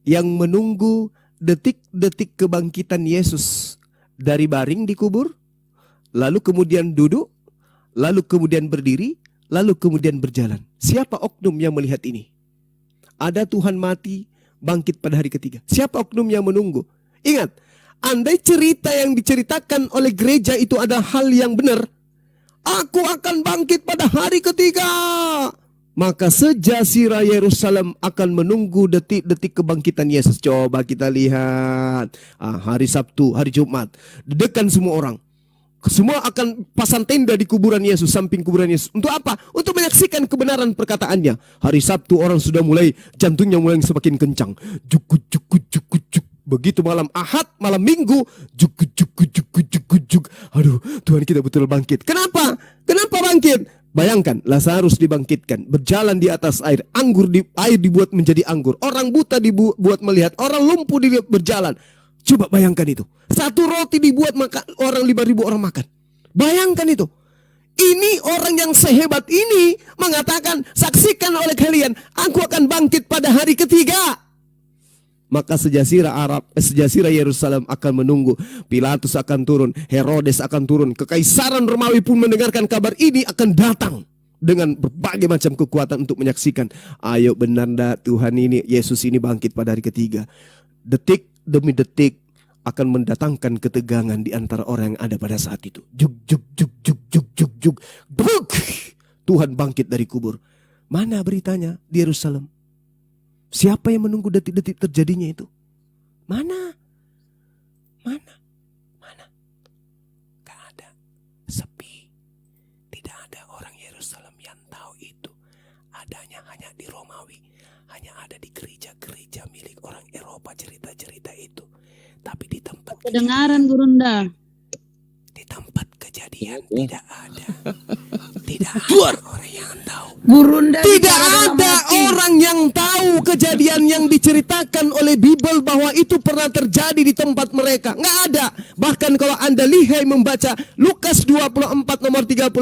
yang menunggu detik-detik kebangkitan Yesus dari baring di kubur, lalu kemudian duduk, lalu kemudian berdiri, lalu kemudian berjalan. Siapa oknum yang melihat ini? Ada Tuhan mati, bangkit pada hari ketiga. Siapa oknum yang menunggu? Ingat, andai cerita yang diceritakan oleh gereja itu ada hal yang benar, aku akan bangkit pada hari ketiga, maka sejazirah Yerusalem akan menunggu detik-detik kebangkitan Yesus. Coba kita lihat hari Sabtu, hari Jumat, dedekan semua orang. Semua akan pasang tenda di kuburan Yesus, samping kuburan Yesus. Untuk apa? Untuk menyaksikan kebenaran perkataannya. Hari Sabtu orang sudah mulai, jantungnya mulai semakin kencang. Juk, juk, juk, juk. Begitu malam Ahad, malam Minggu, juk, juk, juk, juk, juk. Aduh, Tuhan kita betul bangkit. Kenapa? Kenapa bangkit? Bayangkan, Lazarus dibangkitkan, berjalan di atas air, air dibuat menjadi anggur, orang buta dibuat melihat, orang lumpuh dibuat berjalan. Coba bayangkan itu. Satu roti dibuat maka orang 5.000 orang makan. Bayangkan itu. Ini orang yang sehebat ini mengatakan, saksikan oleh kalian, aku akan bangkit pada hari ketiga. Maka sejazirah Yerusalem akan menunggu. Pilatus akan turun, Herodes akan turun, kekaisaran Romawi pun mendengarkan kabar ini akan datang dengan berbagai macam kekuatan untuk menyaksikan. Ayo benar ndak Tuhan ini, Yesus ini bangkit pada hari ketiga. Detik demi detik akan mendatangkan ketegangan di antara orang yang ada pada saat itu. Juk juk juk juk juk juk juk. Buk! Tuhan bangkit dari kubur. Mana beritanya di Yerusalem? Siapa yang menunggu detik-detik terjadinya itu? Mana? Mana? Mana? Gak ada. Sepi. Tidak ada orang Yerusalem yang tahu itu. Adanya hanya di Romawi. Hanya ada di gereja-gereja milik orang Eropa cerita-cerita itu. Tapi di tempat kedengaran Gurunda. Di tempat kejadian tidak ada. Tidak ada orang yang tahu. Gurunda tidak ada orang yang tahu kejadian yang diceritakan oleh Bible bahwa itu pernah terjadi di tempat mereka. Nggak ada. Bahkan kalau Anda lihai membaca Lukas 24 nomor 36,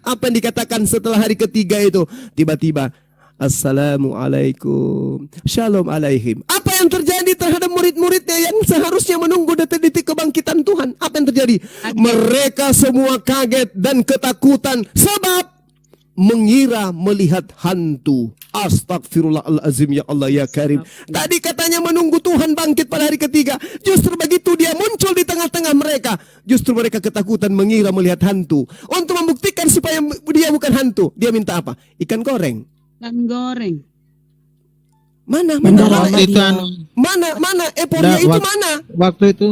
apa yang dikatakan setelah hari ketiga itu? Tiba-tiba, Assalamualaikum, Shalom alaihim. Apa yang terjadi terhadap murid-muridnya yang seharusnya menunggu detik-detik kebangkitan Tuhan? Apa yang terjadi? Mereka semua kaget dan ketakutan sebab mengira melihat hantu. Astagfirullahalazim, ya Allah ya Karim. Tadi katanya menunggu Tuhan bangkit pada hari ketiga. Justru begitu dia muncul di tengah-tengah mereka, justru mereka ketakutan mengira melihat hantu. Untuk membuktikan supaya dia bukan hantu, dia minta apa? Ikan goreng. Ikan goreng. Mana eporia itu mana? Waktu itu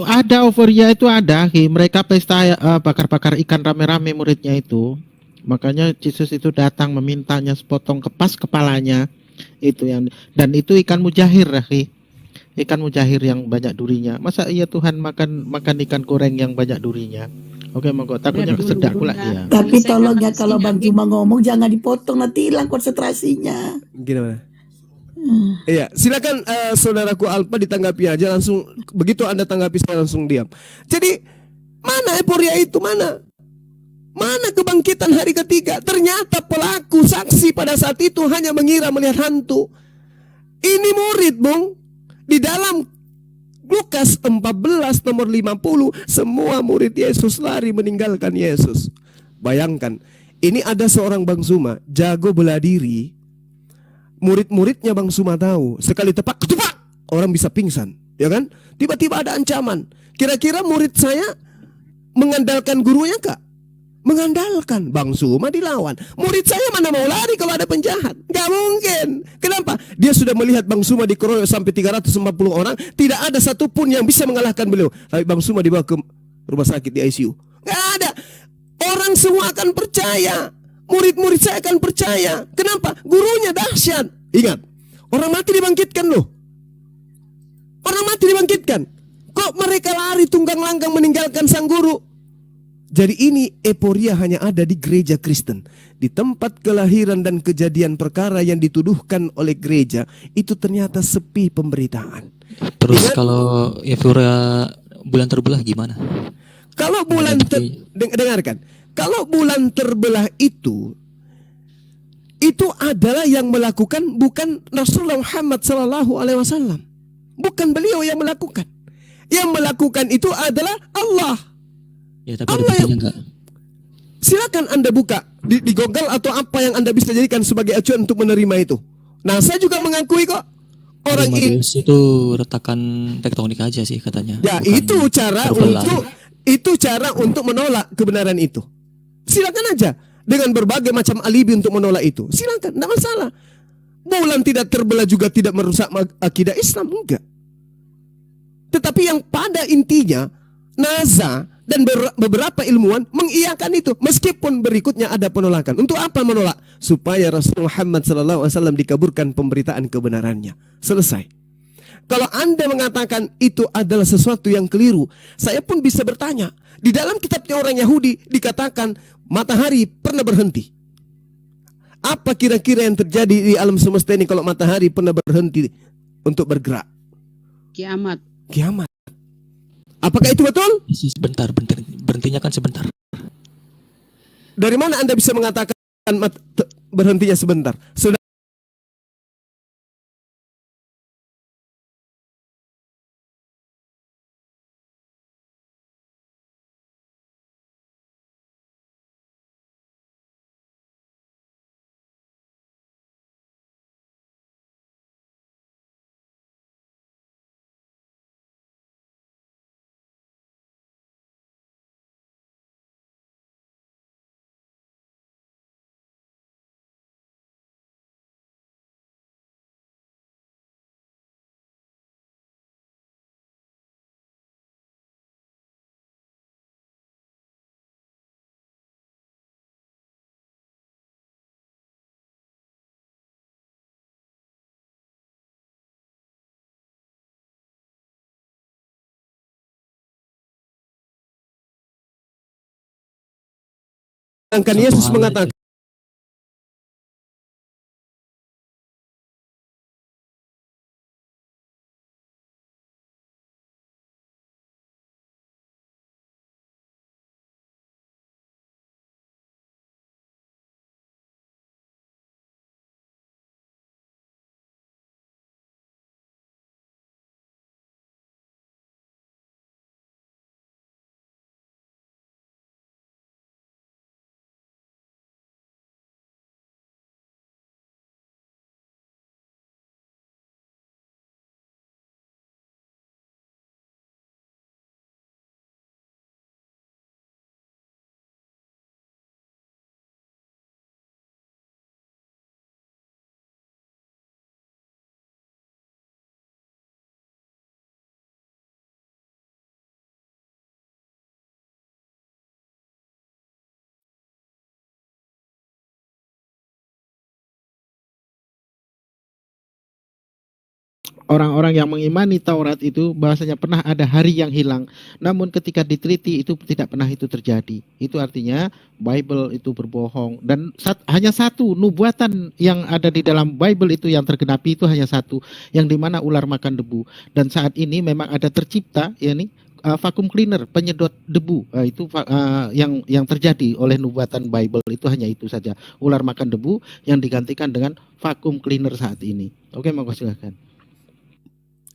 ada euforia itu ada, mereka pesta bakar-bakar ikan rame-rame muridnya itu. Makanya Yesus itu datang memintanya sepotong kepas kepalanya itu yang, dan itu ikan mujahir, ikan mujahir yang banyak durinya. Masa iya Tuhan makan ikan goreng yang banyak durinya? Oke, monggo, takutnya kesedak pula dia. Tapi tolong ya, kalau Bang Juma ngomong jangan dipotong, nanti hilang konsentrasinya. Gimana? Iya, silakan saudaraku Alpa ditanggapi aja langsung. Begitu Anda tanggapi saya langsung diam. Jadi mana euforia itu, mana? Mana kebangkitan hari ketiga? Ternyata pelaku saksi pada saat itu hanya mengira melihat hantu. Ini murid, Bung. Di dalam Lukas 14 nomor 50, semua murid Yesus lari meninggalkan Yesus. Bayangkan, ini ada seorang Bang Suma jago bela diri. Murid-muridnya Bang Suma tahu, sekali tepak ketupak orang bisa pingsan, ya kan? Tiba-tiba ada ancaman. Kira-kira murid saya mengandalkan gurunya kak? Mengandalkan. Bang Suma dilawan. Murid saya mana mau lari kalau ada penjahat? Gak mungkin. Kenapa? Dia sudah melihat Bang Suma dikeroyok sampai 340 orang, tidak ada satupun yang bisa mengalahkan beliau. Tapi Bang Suma dibawa ke rumah sakit di ICU. Gak ada. Orang semua akan percaya. Murid-murid saya akan percaya. Kenapa? Gurunya dahsyat. Ingat, orang mati dibangkitkan loh. Orang mati dibangkitkan. Kok mereka lari tunggang langgang meninggalkan sang guru? Jadi ini euforia hanya ada di gereja Kristen. Di tempat kelahiran dan kejadian perkara yang dituduhkan oleh gereja, itu ternyata sepi pemberitaan. Terus kalau euforia bulan terbelah gimana? Kalau bulan dengarkan. Kalau bulan terbelah itu, itu adalah yang melakukan, bukan Rasulullah Muhammad sallallahu alaihi wasallam. Bukan beliau yang melakukan. Yang melakukan itu adalah Allah. Ya, tapi ada Allah buktinya enggak? Silakan Anda buka di Google atau apa yang Anda bisa jadikan sebagai acuan untuk menerima itu. Nah, saya juga mengakui kok orang ini. Marius itu retakan tektonik aja sih katanya. Ya, Bukan itu cara untuk menolak kebenaran itu. Silakan aja dengan berbagai macam alibi untuk menolak itu. Silakan, tidak masalah. Bulan tidak terbelah juga tidak merusak akidah Islam, enggak. Tetapi yang pada intinya NASA dan beberapa ilmuwan mengiyakan itu, meskipun berikutnya ada penolakan. Untuk apa menolak? Supaya Rasulullah Muhammad SAW dikaburkan pemberitaan kebenarannya. Selesai. Kalau Anda mengatakan itu adalah sesuatu yang keliru, saya pun bisa bertanya. Di dalam kitabnya orang Yahudi dikatakan matahari pernah berhenti. Apa kira-kira yang terjadi di alam semesta ini kalau matahari pernah berhenti untuk bergerak? Kiamat. Kiamat. Apakah itu betul? Sebentar, berhentinya kan sebentar. Dari mana Anda bisa mengatakan berhentinya sebentar? Sedangkan Yesus mengatakan orang-orang yang mengimani Taurat itu bahwasanya pernah ada hari yang hilang, namun ketika diteliti itu tidak pernah itu terjadi. Itu artinya Bible itu berbohong, dan hanya satu nubuatan yang ada di dalam Bible itu yang tergenapi, itu hanya satu, yang dimana ular makan debu. Dan saat ini memang ada tercipta yakni vacuum cleaner, penyedot debu. Itu yang terjadi oleh nubuatan Bible, itu hanya itu saja, ular makan debu yang digantikan dengan vacuum cleaner saat ini. Oke, monggo silakan.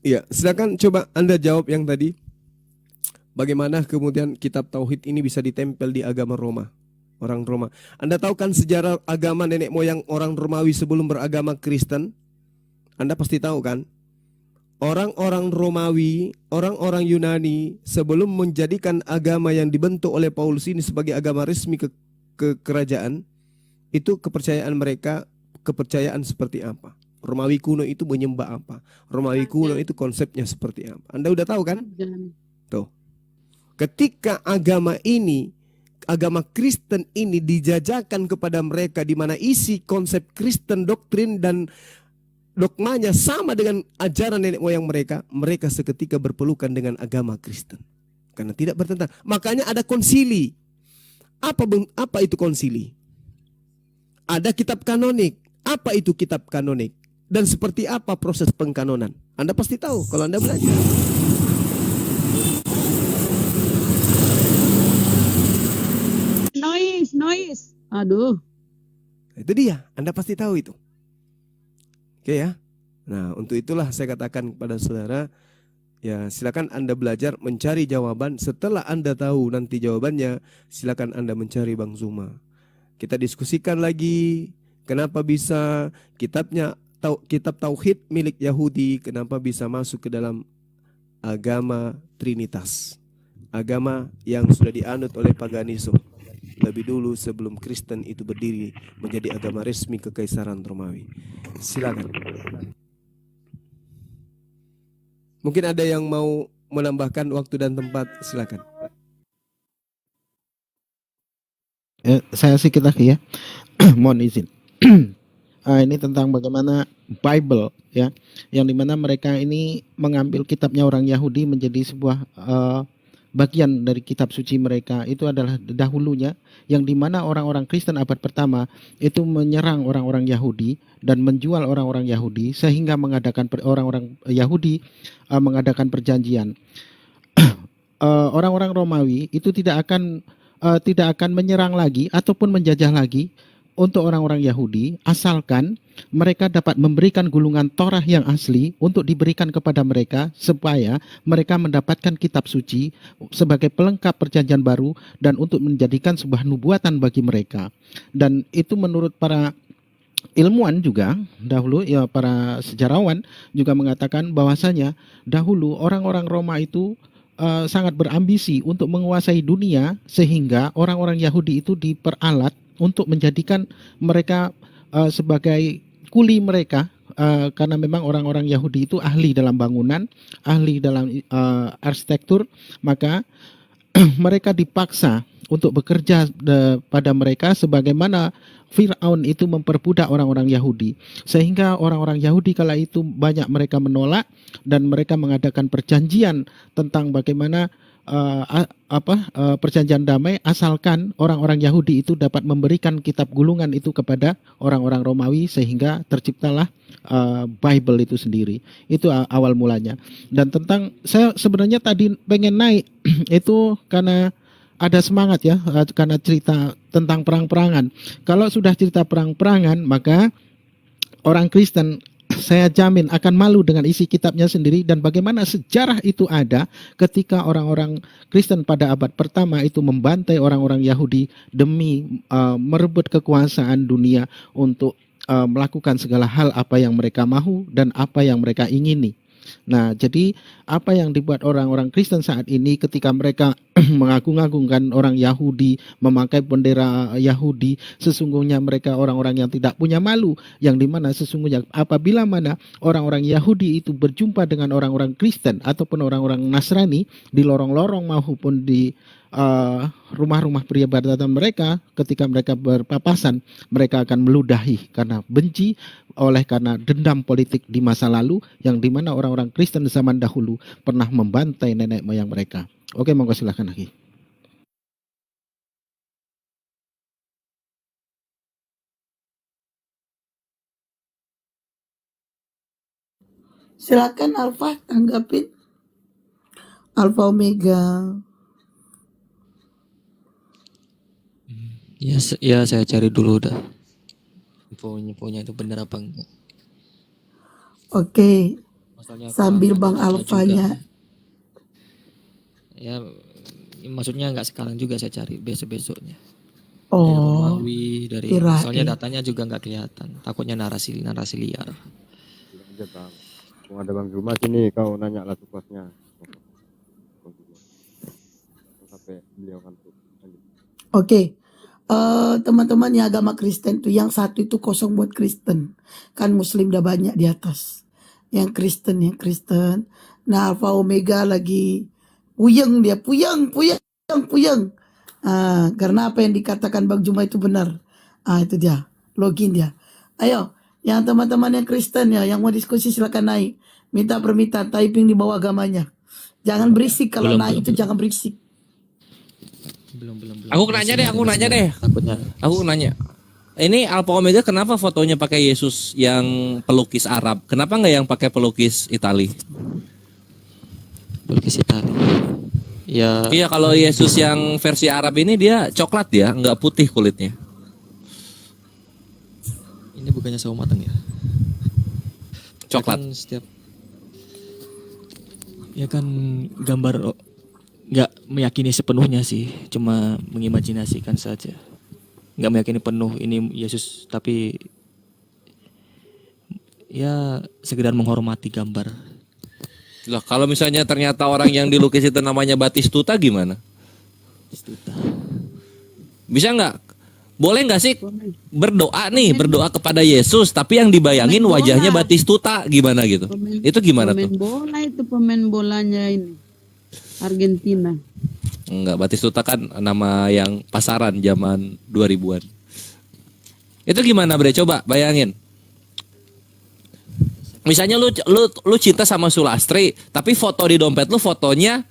Iya, silakan coba Anda jawab yang tadi. Bagaimana kemudian kitab Tauhid ini bisa ditempel di agama Roma, orang Roma. Anda tahu kan sejarah agama nenek moyang orang Romawi sebelum beragama Kristen? Anda pasti tahu kan? Orang-orang Romawi, orang-orang Yunani sebelum menjadikan agama yang dibentuk oleh Paulus ini sebagai agama resmi ke kerajaan, itu kepercayaan mereka, kepercayaan seperti apa? Romawi kuno itu menyembah apa? Romawi kuno itu konsepnya seperti apa? Anda udah tahu kan? Tuh. Ketika agama ini, agama Kristen ini dijajakan kepada mereka, di mana isi konsep Kristen, doktrin dan dogmanya sama dengan ajaran nenek moyang mereka, mereka seketika berpelukan dengan agama Kristen. Karena tidak bertentangan. Makanya ada konsili. Apa itu konsili? Ada kitab kanonik. Apa itu kitab kanonik? Dan seperti apa proses pengkanonan? Anda pasti tahu kalau Anda belajar. Noise. Aduh. Itu dia, Anda pasti tahu itu. Oke ya. Nah, untuk itulah saya katakan kepada saudara, ya silakan Anda belajar mencari jawaban. Setelah Anda tahu nanti jawabannya, silakan Anda mencari Bang Zuma. Kita diskusikan lagi, kenapa bisa kitab Tauhid milik Yahudi, kenapa bisa masuk ke dalam agama Trinitas. Agama yang sudah dianut oleh paganisme lebih dulu sebelum Kristen itu berdiri menjadi agama resmi Kekaisaran Romawi. Silakan. Mungkin ada yang mau menambahkan waktu dan tempat, silakan. Saya sedikit lagi ya. Mohon izin. Ini tentang bagaimana Bible ya, yang dimana mereka ini mengambil kitabnya orang Yahudi menjadi sebuah bagian dari kitab suci mereka. Itu adalah dahulunya yang dimana orang-orang Kristen abad pertama itu menyerang orang-orang Yahudi dan menjual orang-orang Yahudi sehingga mengadakan orang-orang Yahudi mengadakan perjanjian. Orang-orang Romawi itu tidak akan menyerang lagi ataupun menjajah lagi untuk orang-orang Yahudi, asalkan mereka dapat memberikan gulungan Torah yang asli untuk diberikan kepada mereka supaya mereka mendapatkan kitab suci sebagai pelengkap perjanjian baru dan untuk menjadikan sebuah nubuatan bagi mereka. Dan itu menurut para ilmuwan juga dahulu, ya para sejarawan juga mengatakan bahwasanya dahulu orang-orang Roma itu sangat berambisi untuk menguasai dunia, sehingga orang-orang Yahudi itu diperalat untuk menjadikan mereka sebagai kuli mereka, karena memang orang-orang Yahudi itu ahli dalam bangunan, ahli dalam arsitektur, maka mereka dipaksa untuk bekerja pada mereka sebagaimana Fir'aun itu memperbudak orang-orang Yahudi, sehingga orang-orang Yahudi kala itu banyak mereka menolak dan mereka mengadakan perjanjian tentang bagaimana perjanjian damai asalkan orang-orang Yahudi itu dapat memberikan kitab gulungan itu kepada orang-orang Romawi, sehingga terciptalah Bible itu sendiri. Itu awal mulanya. Dan tentang, saya sebenarnya tadi pengen naik itu karena ada semangat ya, karena cerita tentang perang-perangan. Kalau sudah cerita perang-perangan, maka orang Kristen saya jamin akan malu dengan isi kitabnya sendiri, dan bagaimana sejarah itu ada ketika orang-orang Kristen pada abad pertama itu membantai orang-orang Yahudi demi merebut kekuasaan dunia untuk melakukan segala hal apa yang mereka mahu dan apa yang mereka ingini. Nah, jadi apa yang dibuat orang-orang Kristen saat ini ketika mereka mengagung-agungkan orang Yahudi, memakai bendera Yahudi, sesungguhnya mereka orang-orang yang tidak punya malu, yang dimana sesungguhnya apabila mana orang-orang Yahudi itu berjumpa dengan orang-orang Kristen ataupun orang-orang Nasrani di lorong-lorong maupun di rumah-rumah peribadatan mereka, ketika mereka berpapasan, mereka akan meludahi karena benci, oleh karena dendam politik di masa lalu, yang dimana orang-orang Kristen zaman dahulu pernah membantai nenek moyang mereka. Oke, monggo silahkan lagi. Silakan Alfa tanggapin. Alfa Omega. Ya saya cari dulu dah. Infonya itu benar apa enggak. Oke. Masalahnya Sambil apa, Bang enggak tahu Alfanya. juga. Ya maksudnya enggak sekarang juga, saya cari besok-besoknya. Dari Oh, Romawi, dari kirain. soalnya datanya juga enggak kelihatan. Takutnya narasi liar. Bilang aja bang, mau ada Bang Zuma sini, kau nanya lah tugasnya. Sampai beliau ngantuk. Oke. Teman-teman yang agama Kristen tuh, yang satu itu kosong buat Kristen. Kan Muslim udah banyak di atas. Yang Kristen. Nah, Alfa Omega lagi puyeng dia, puyeng. Karena apa yang dikatakan Bang Juma itu benar. Itu dia, login dia. Ayo, yang teman-teman yang Kristen ya, yang mau diskusi silakan naik. Minta permintaan, typing di bawah agamanya. Jangan berisik kalau naik itu, jangan berisik. Belum. Aku nanya deh. Takutnya. Aku nanya. Ini Alpha Omega kenapa fotonya pakai Yesus yang pelukis Arab? Kenapa nggak yang pakai pelukis Itali? Pelukis Itali. Ya, Iya, kalau Yesus yang versi Arab ini dia coklat ya, nggak putih kulitnya. Ini bukannya sawo matang ya? Coklat. Ya kan setiap ya kan gambar nggak meyakini sepenuhnya sih, cuma mengimajinasikan saja. Nggak meyakini penuh ini Yesus, tapi ya sekedar menghormati gambar. Lah kalau misalnya ternyata orang yang dilukis itu namanya Batistuta gimana? Istuta. Bisa nggak? Boleh nggak sih berdoa kepada Yesus, tapi yang dibayangin Pemain bola. wajahnya Batistuta gimana gitu? Itu gimana pemain tuh? bola itu pemain bolanya ini Argentina. Enggak, Batistuta kan nama yang pasaran zaman 2000-an. Itu gimana, Bre? Coba bayangin. Misalnya lu cinta sama Sulastri, tapi foto di dompet lu fotonya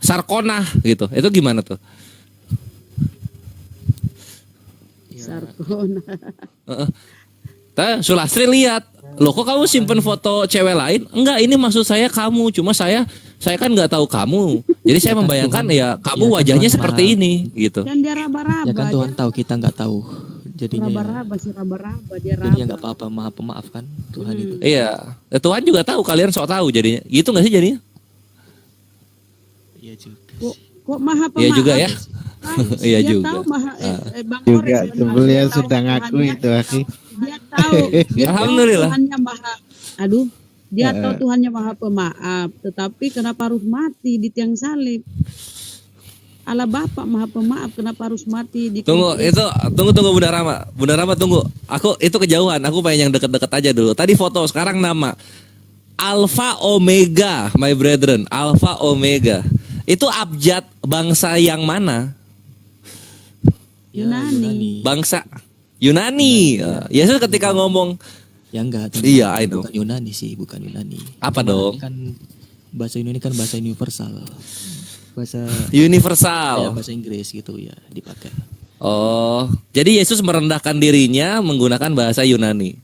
Sarkona gitu. Itu gimana tuh? Sarkona. Sulastri lihat, loh kok kamu simpen foto cewek lain? Enggak, ini maksud saya kamu. Cuma saya kan nggak tahu kamu. Jadi saya membayangkan ya kamu wajahnya seperti ini gitu. Dan dia raba-raba. Ya kan Tuhan tahu, kita nggak tahu. Jadinya Raba-raba sih raba-raba dia jadi ya raba. nggak apa-apa, maaf pemaaf kan Tuhan itu. Iya, Tuhan juga tahu kalian sok tahu jadinya. Gitu nggak sih jadinya? Iya juga. Kok maha pemaaf? Iya juga ya. Iya dia juga. tahu maha Bang Juga Ores, beliau dia tahu sudah ngaku Tuhannya. itu, Aki. Dia tahu. Dia tahu Alhamdulillah. Tuhannya maha. Aduh, dia tahu Tuhannya maha pemaaf. Tetapi kenapa harus mati di tiang salib? Allah Bapa maha pemaaf, kenapa harus mati di Tunggu Bunda Rama. Bunda Rama tunggu. Aku itu kejauhan. Aku pengen yang deket-deket aja dulu. Tadi foto, sekarang nama. Alpha Omega, my brethren. Alpha Omega. Itu abjad bangsa yang mana? Ya, Yunani. Bangsa Yunani. Yesus ketika ngomong, Ya enggak. Iya, I know. Bukan Yunani sih, bukan Yunani. Apa Cuma dong? Kan bahasa Yunani kan bahasa universal. Bahasa Universal. bahasa Inggris gitu ya dipakai. Oh, jadi Yesus merendahkan dirinya menggunakan bahasa Yunani.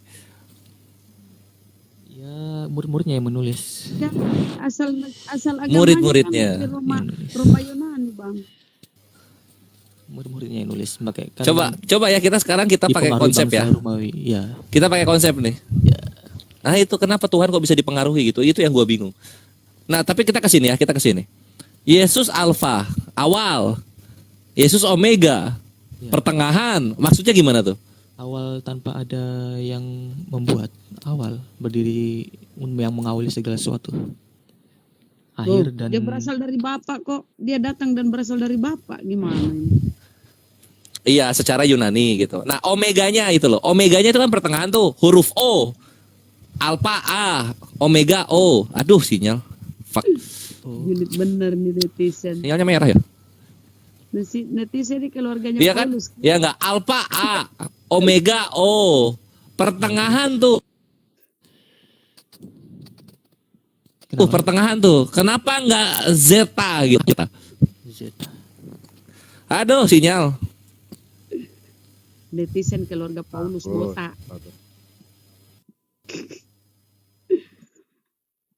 Ya murid-muridnya yang menulis. Ya, asal agamanya Murid-muridnya. kan dari Roma Indonesia. Yunani, Bang. Murid-muridnya yang nulis pakai. Kan Coba ya kita sekarang kita pakai dipengaruhi konsep ya. bangsa Romawi. Ya. Kita pakai konsep nih. Ya. Nah itu kenapa Tuhan kok bisa dipengaruhi gitu? Itu yang gua bingung. Nah tapi kita ke sini ya, kita ke sini. Yesus Alfa, awal. Yesus Omega, Ya. pertengahan. Maksudnya gimana tuh? Awal tanpa ada yang membuat, awal berdiri yang mengawali segala sesuatu. Akhir dan Dia berasal dari Bapak kok. Dia datang dan berasal dari Bapak. Gimana ini? Iya, secara Yunani gitu. Nah, omeganya itu loh. Omeganya itu kan pertengahan tuh, huruf O. Alpha A, omega O. Aduh, sinyal. Fuck. Unit bener nih netizen. Sinyalnya merah ya? Netizen ini keluarganya Iya kan? Paulus. Ya enggak, alpha A, omega O. Pertengahan tuh. Pertengahan tuh. Kenapa enggak zeta gitu? Zeta. Aduh, sinyal. Netizen keluarga Paulus botak.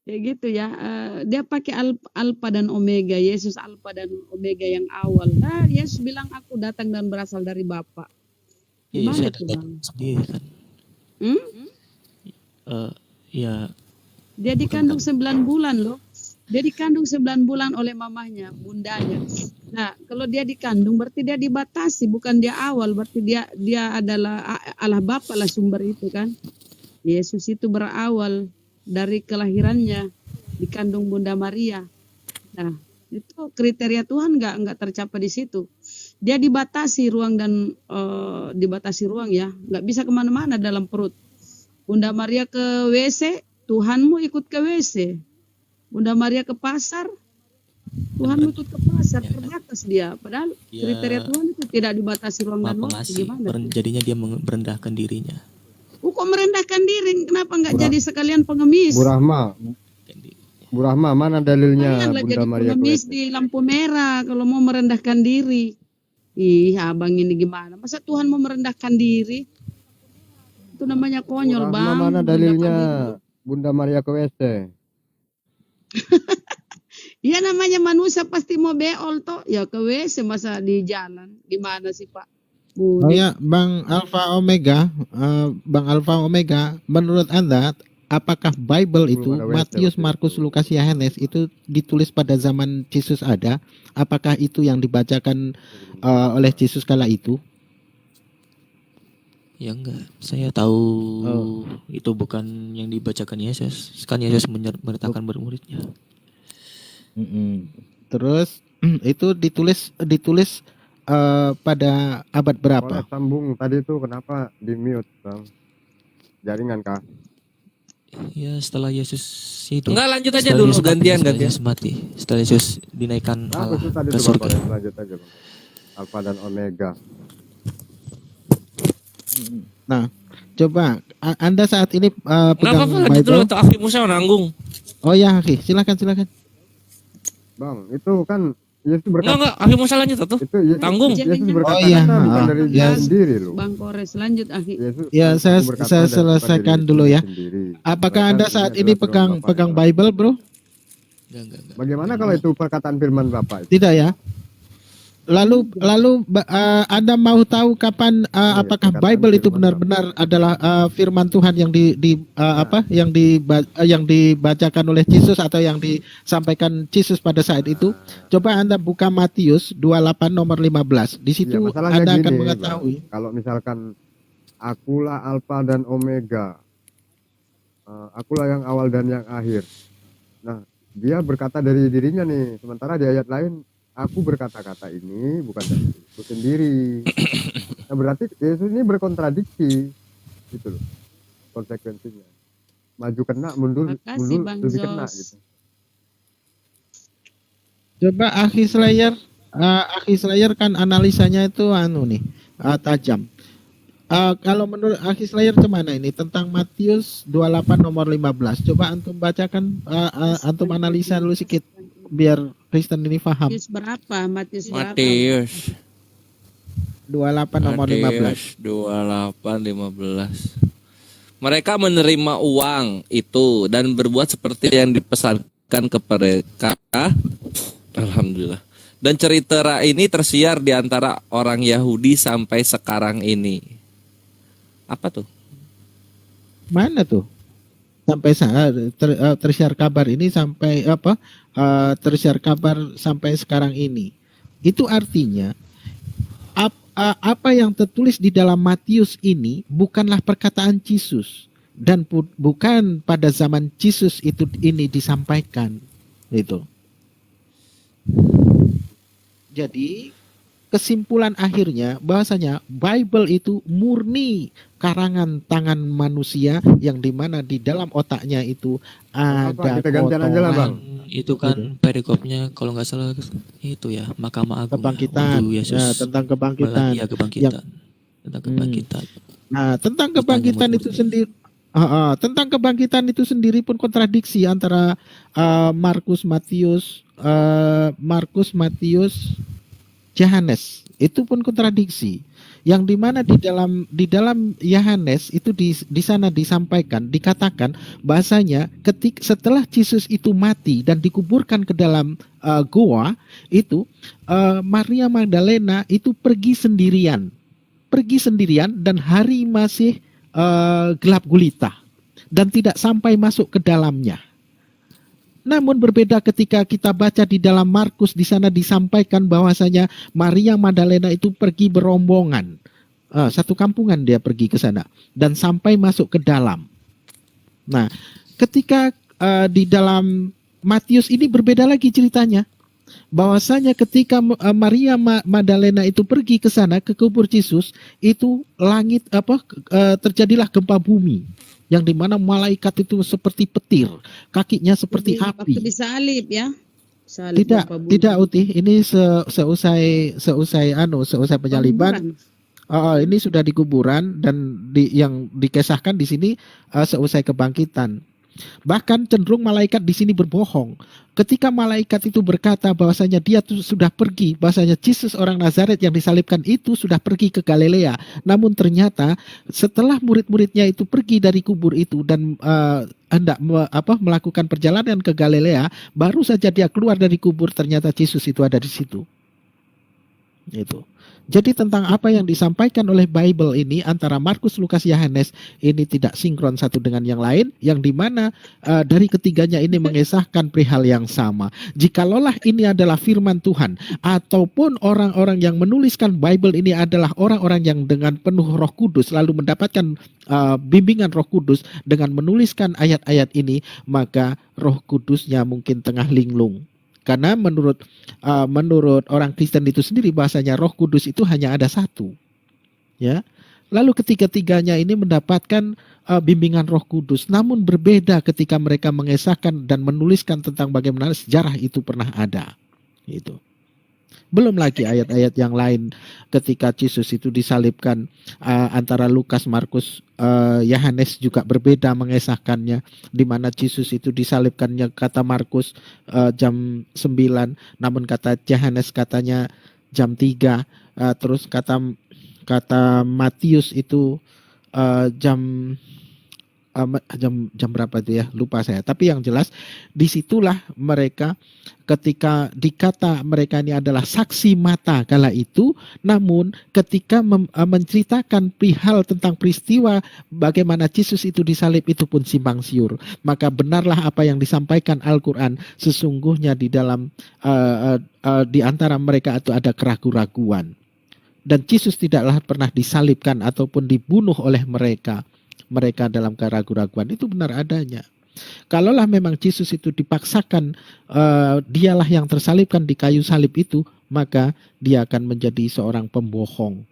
Ya gitu ya. Dia pakai alfa dan omega. Yesus alfa dan omega yang awal. Nah, Yesus bilang aku datang dan berasal dari Bapa. Iya, Gimana saya tuh, datang Bang? sendiri kan. Ya Dia dikandung 9 bulan loh. Dia dikandung 9 bulan oleh mamahnya, bundanya. Nah, kalau dia dikandung berarti dia dibatasi, bukan dia awal. Berarti dia adalah Allah Bapa lah sumber itu kan. Yesus itu berawal dari kelahirannya dikandung Bunda Maria. Nah, itu kriteria Tuhan nggak tercapai di situ. Dia dibatasi ruang dan dibatasi ruang ya, nggak bisa kemana-mana dalam perut. Bunda Maria ke WC, Tuhanmu ikut ke WC. Bunda Maria ke pasar, Tuhanmu ikut ke pasar, terbatas dia. Padahal Ya, kriteria Tuhan itu tidak dibatasi ruang Maha dan waktu. Pengasih. Gimana? Jadinya dia merendahkan dirinya. Kok merendahkan diri? Kenapa nggak jadi sekalian pengemis? Bu Rahma, mana dalilnya Janganlah Bunda jadi Maria pengemis Kuwait? di lampu merah kalau mau merendahkan diri. Ih, abang ini gimana? Masa Tuhan mau merendahkan diri? Itu namanya Bu konyol, Rahma, Bang. mana Merendahkan dalilnya diri. Bunda Maria ke WC? Ya namanya manusia pasti mau beol toh. Ya ke WC masa di jalan. Gimana sih, Pak? Oh Budi. ya, Bang Alfa Omega, Bang Alfa Omega, menurut Anda apakah Bible itu Belum ada WC Matius, waktu Markus, itu. Lukas, Yohanes itu ditulis pada zaman Yesus ada? Apakah itu yang dibacakan oleh Yesus kala itu? Ya enggak, saya tahu Oh. itu bukan yang dibacakan Yesus. Kan Yesus menyertakan murid-muridnya. Mm-mm. Terus itu ditulis pada abad berapa? Oleh sambung tadi itu kenapa di mute bang? Jaringan kah? Ya setelah Yesus itu. Enggak, lanjut aja Setelah dulu, Yesus mati, gantian, setelah gantian. Yesus mati, setelah Yesus dinaikkan Nah, Allah itu tadi ke tuh surga. Bapak, lanjut aja bang. Alfa dan Omega. Mm-mm. Nah, coba Anda saat ini Enggak pegang apa-apa, lanjut dulu Bible. atau Aki Musa nanggung. Oh ya, Aki, silakan. Bang, itu kan Yesus berkata Enggak, Aki Musa lanjut atau? itu Tanggung. Yesus Oh berkata iya, bukan dari diri ya. sendiri loh. Bang Kores lanjut Aki. Yesus Ya, aku saya berkata saya bukan selesaikan dari dulu diri ya. sendiri. Apakah Bahkan Anda saat ini ini adalah firman Bapa pegang yang Bible, Bro? Enggak. Bagaimana kalau itu perkataan firman Bapak itu? Tidak ya. Lalu Anda mau tahu kapan apakah perkataan Bible itu firman benar-benar adalah firman Tuhan yang yang dibacakan oleh Yesus atau yang disampaikan Yesus pada saat itu? Coba Anda buka Matius 28 nomor 15. Di Ya, situ masalahnya Anda akan gini, mengetahui. Bang. Kalau misalkan akulah Alfa dan Omega, akulah yang awal dan yang akhir. Nah, dia berkata dari dirinya nih. Sementara di ayat lain, aku berkata-kata ini bukan dari diriku sendiri. Nah, berarti Yesus ini berkontradiksi, gitu loh, konsekuensinya. Maju kena, mundur Makasih Bang lebih kena, Jos. gitu. Coba Akhi Slayer kan analisanya itu tajam. Kalau menurut Akhi Slayer gimana ini tentang Matius 28 nomor 15? Coba antum bacakan, antum analisa dulu sedikit biar Kristen ini paham. Matius berapa? Matius berapa? Matius 28 nomor 15. 28:15. Mereka menerima uang itu dan berbuat seperti yang dipesankan kepada mereka. Alhamdulillah. Dan cerita ini tersiar di antara orang Yahudi sampai sekarang ini. Apa tuh? Mana tuh? Sampai tersiar kabar ini sampai tersiar kabar sampai sekarang ini. Itu artinya apa yang tertulis di dalam Matius ini bukanlah perkataan Yesus dan bukan pada zaman Yesus ini disampaikan itu. Jadi kesimpulan akhirnya bahwasanya Bible itu murni karangan tangan manusia yang dimana di dalam otaknya itu ada Kita gantian aja lah, Bang. Itu kan perikopnya kalau nggak salah itu ya Mahkamah Agung. Kebangkitan. Waktu Yesus Ya, tentang kebangkitan. Iya, kebangkitan. Tentang kebangkitan. Nah, tentang kebangkitan itu sendiri, tentang kebangkitan itu sendiri pun kontradiksi antara Markus, Matius, Yohanes. Itu pun kontradiksi. Yang dimana di dalam Yohanes itu di sana disampaikan, dikatakan bahasanya setelah Yesus itu mati dan dikuburkan ke dalam goa itu, Maria Magdalena itu pergi sendirian dan hari masih gelap gulita dan tidak sampai masuk ke dalamnya. Namun berbeda ketika kita baca di dalam Markus, di sana disampaikan bahwasanya Maria Magdalena itu pergi berombongan. Satu kampungan dia pergi ke sana dan sampai masuk ke dalam. Nah, ketika di dalam Matius ini berbeda lagi ceritanya. Bahwasanya ketika Maria Magdalena itu pergi ke sana ke kubur Yesus, itu terjadilah gempa bumi. Yang dimana malaikat itu seperti petir, kakinya seperti Waktu api. disalib ya. Salib Tidak, Bapak Budi. tidak Uti. Ini seusai penyaliban. Ini sudah di kuburan dan yang dikisahkan di sini seusai kebangkitan. Bahkan cenderung malaikat di sini berbohong. Ketika malaikat itu berkata bahwasanya dia sudah pergi, bahwasanya Yesus orang Nazaret yang disalibkan itu sudah pergi ke Galilea. Namun ternyata setelah murid-muridnya itu pergi dari kubur itu dan hendak melakukan perjalanan ke Galilea, baru saja dia keluar dari kubur ternyata Yesus itu ada di situ. Itu. Jadi tentang apa yang disampaikan oleh Bible ini antara Markus, Lukas, Yohanes ini tidak sinkron satu dengan yang lain, yang dimana dari ketiganya ini mengesahkan perihal yang sama. Jikalalah ini adalah firman Tuhan, ataupun orang-orang yang menuliskan Bible ini adalah orang-orang yang dengan penuh Roh Kudus lalu mendapatkan bimbingan Roh Kudus dengan menuliskan ayat-ayat ini, maka Roh Kudusnya mungkin tengah linglung. Karena menurut orang Kristen itu sendiri bahasanya Roh Kudus itu hanya ada satu, ya. Lalu ketiga-tiganya ini mendapatkan bimbingan Roh Kudus, namun berbeda ketika mereka mengesahkan dan menuliskan tentang bagaimana sejarah itu pernah ada. Itu. Belum lagi ayat-ayat yang lain ketika Yesus itu disalibkan, antara Lukas, Markus, Yohanes juga berbeda mengesahkannya, di mana Yesus itu disalibkannya kata Markus jam 9, namun kata Yohanes katanya jam 3, terus kata Matius itu jam berapa itu ya, lupa saya. Tapi yang jelas disitulah mereka ketika dikata mereka ini adalah saksi mata kala itu, namun ketika menceritakan perihal tentang peristiwa bagaimana Yesus itu disalib itu pun simpang siur. Maka benarlah apa yang disampaikan Al-Quran, sesungguhnya di dalam di antara mereka itu ada keraguan-raguan, dan Yesus tidaklah pernah disalibkan ataupun dibunuh oleh mereka dalam keraguan-raguan. Itu benar adanya. Kalaulah memang Yesus itu dipaksakan, dialah yang tersalibkan di kayu salib itu, maka dia akan menjadi seorang pembohong.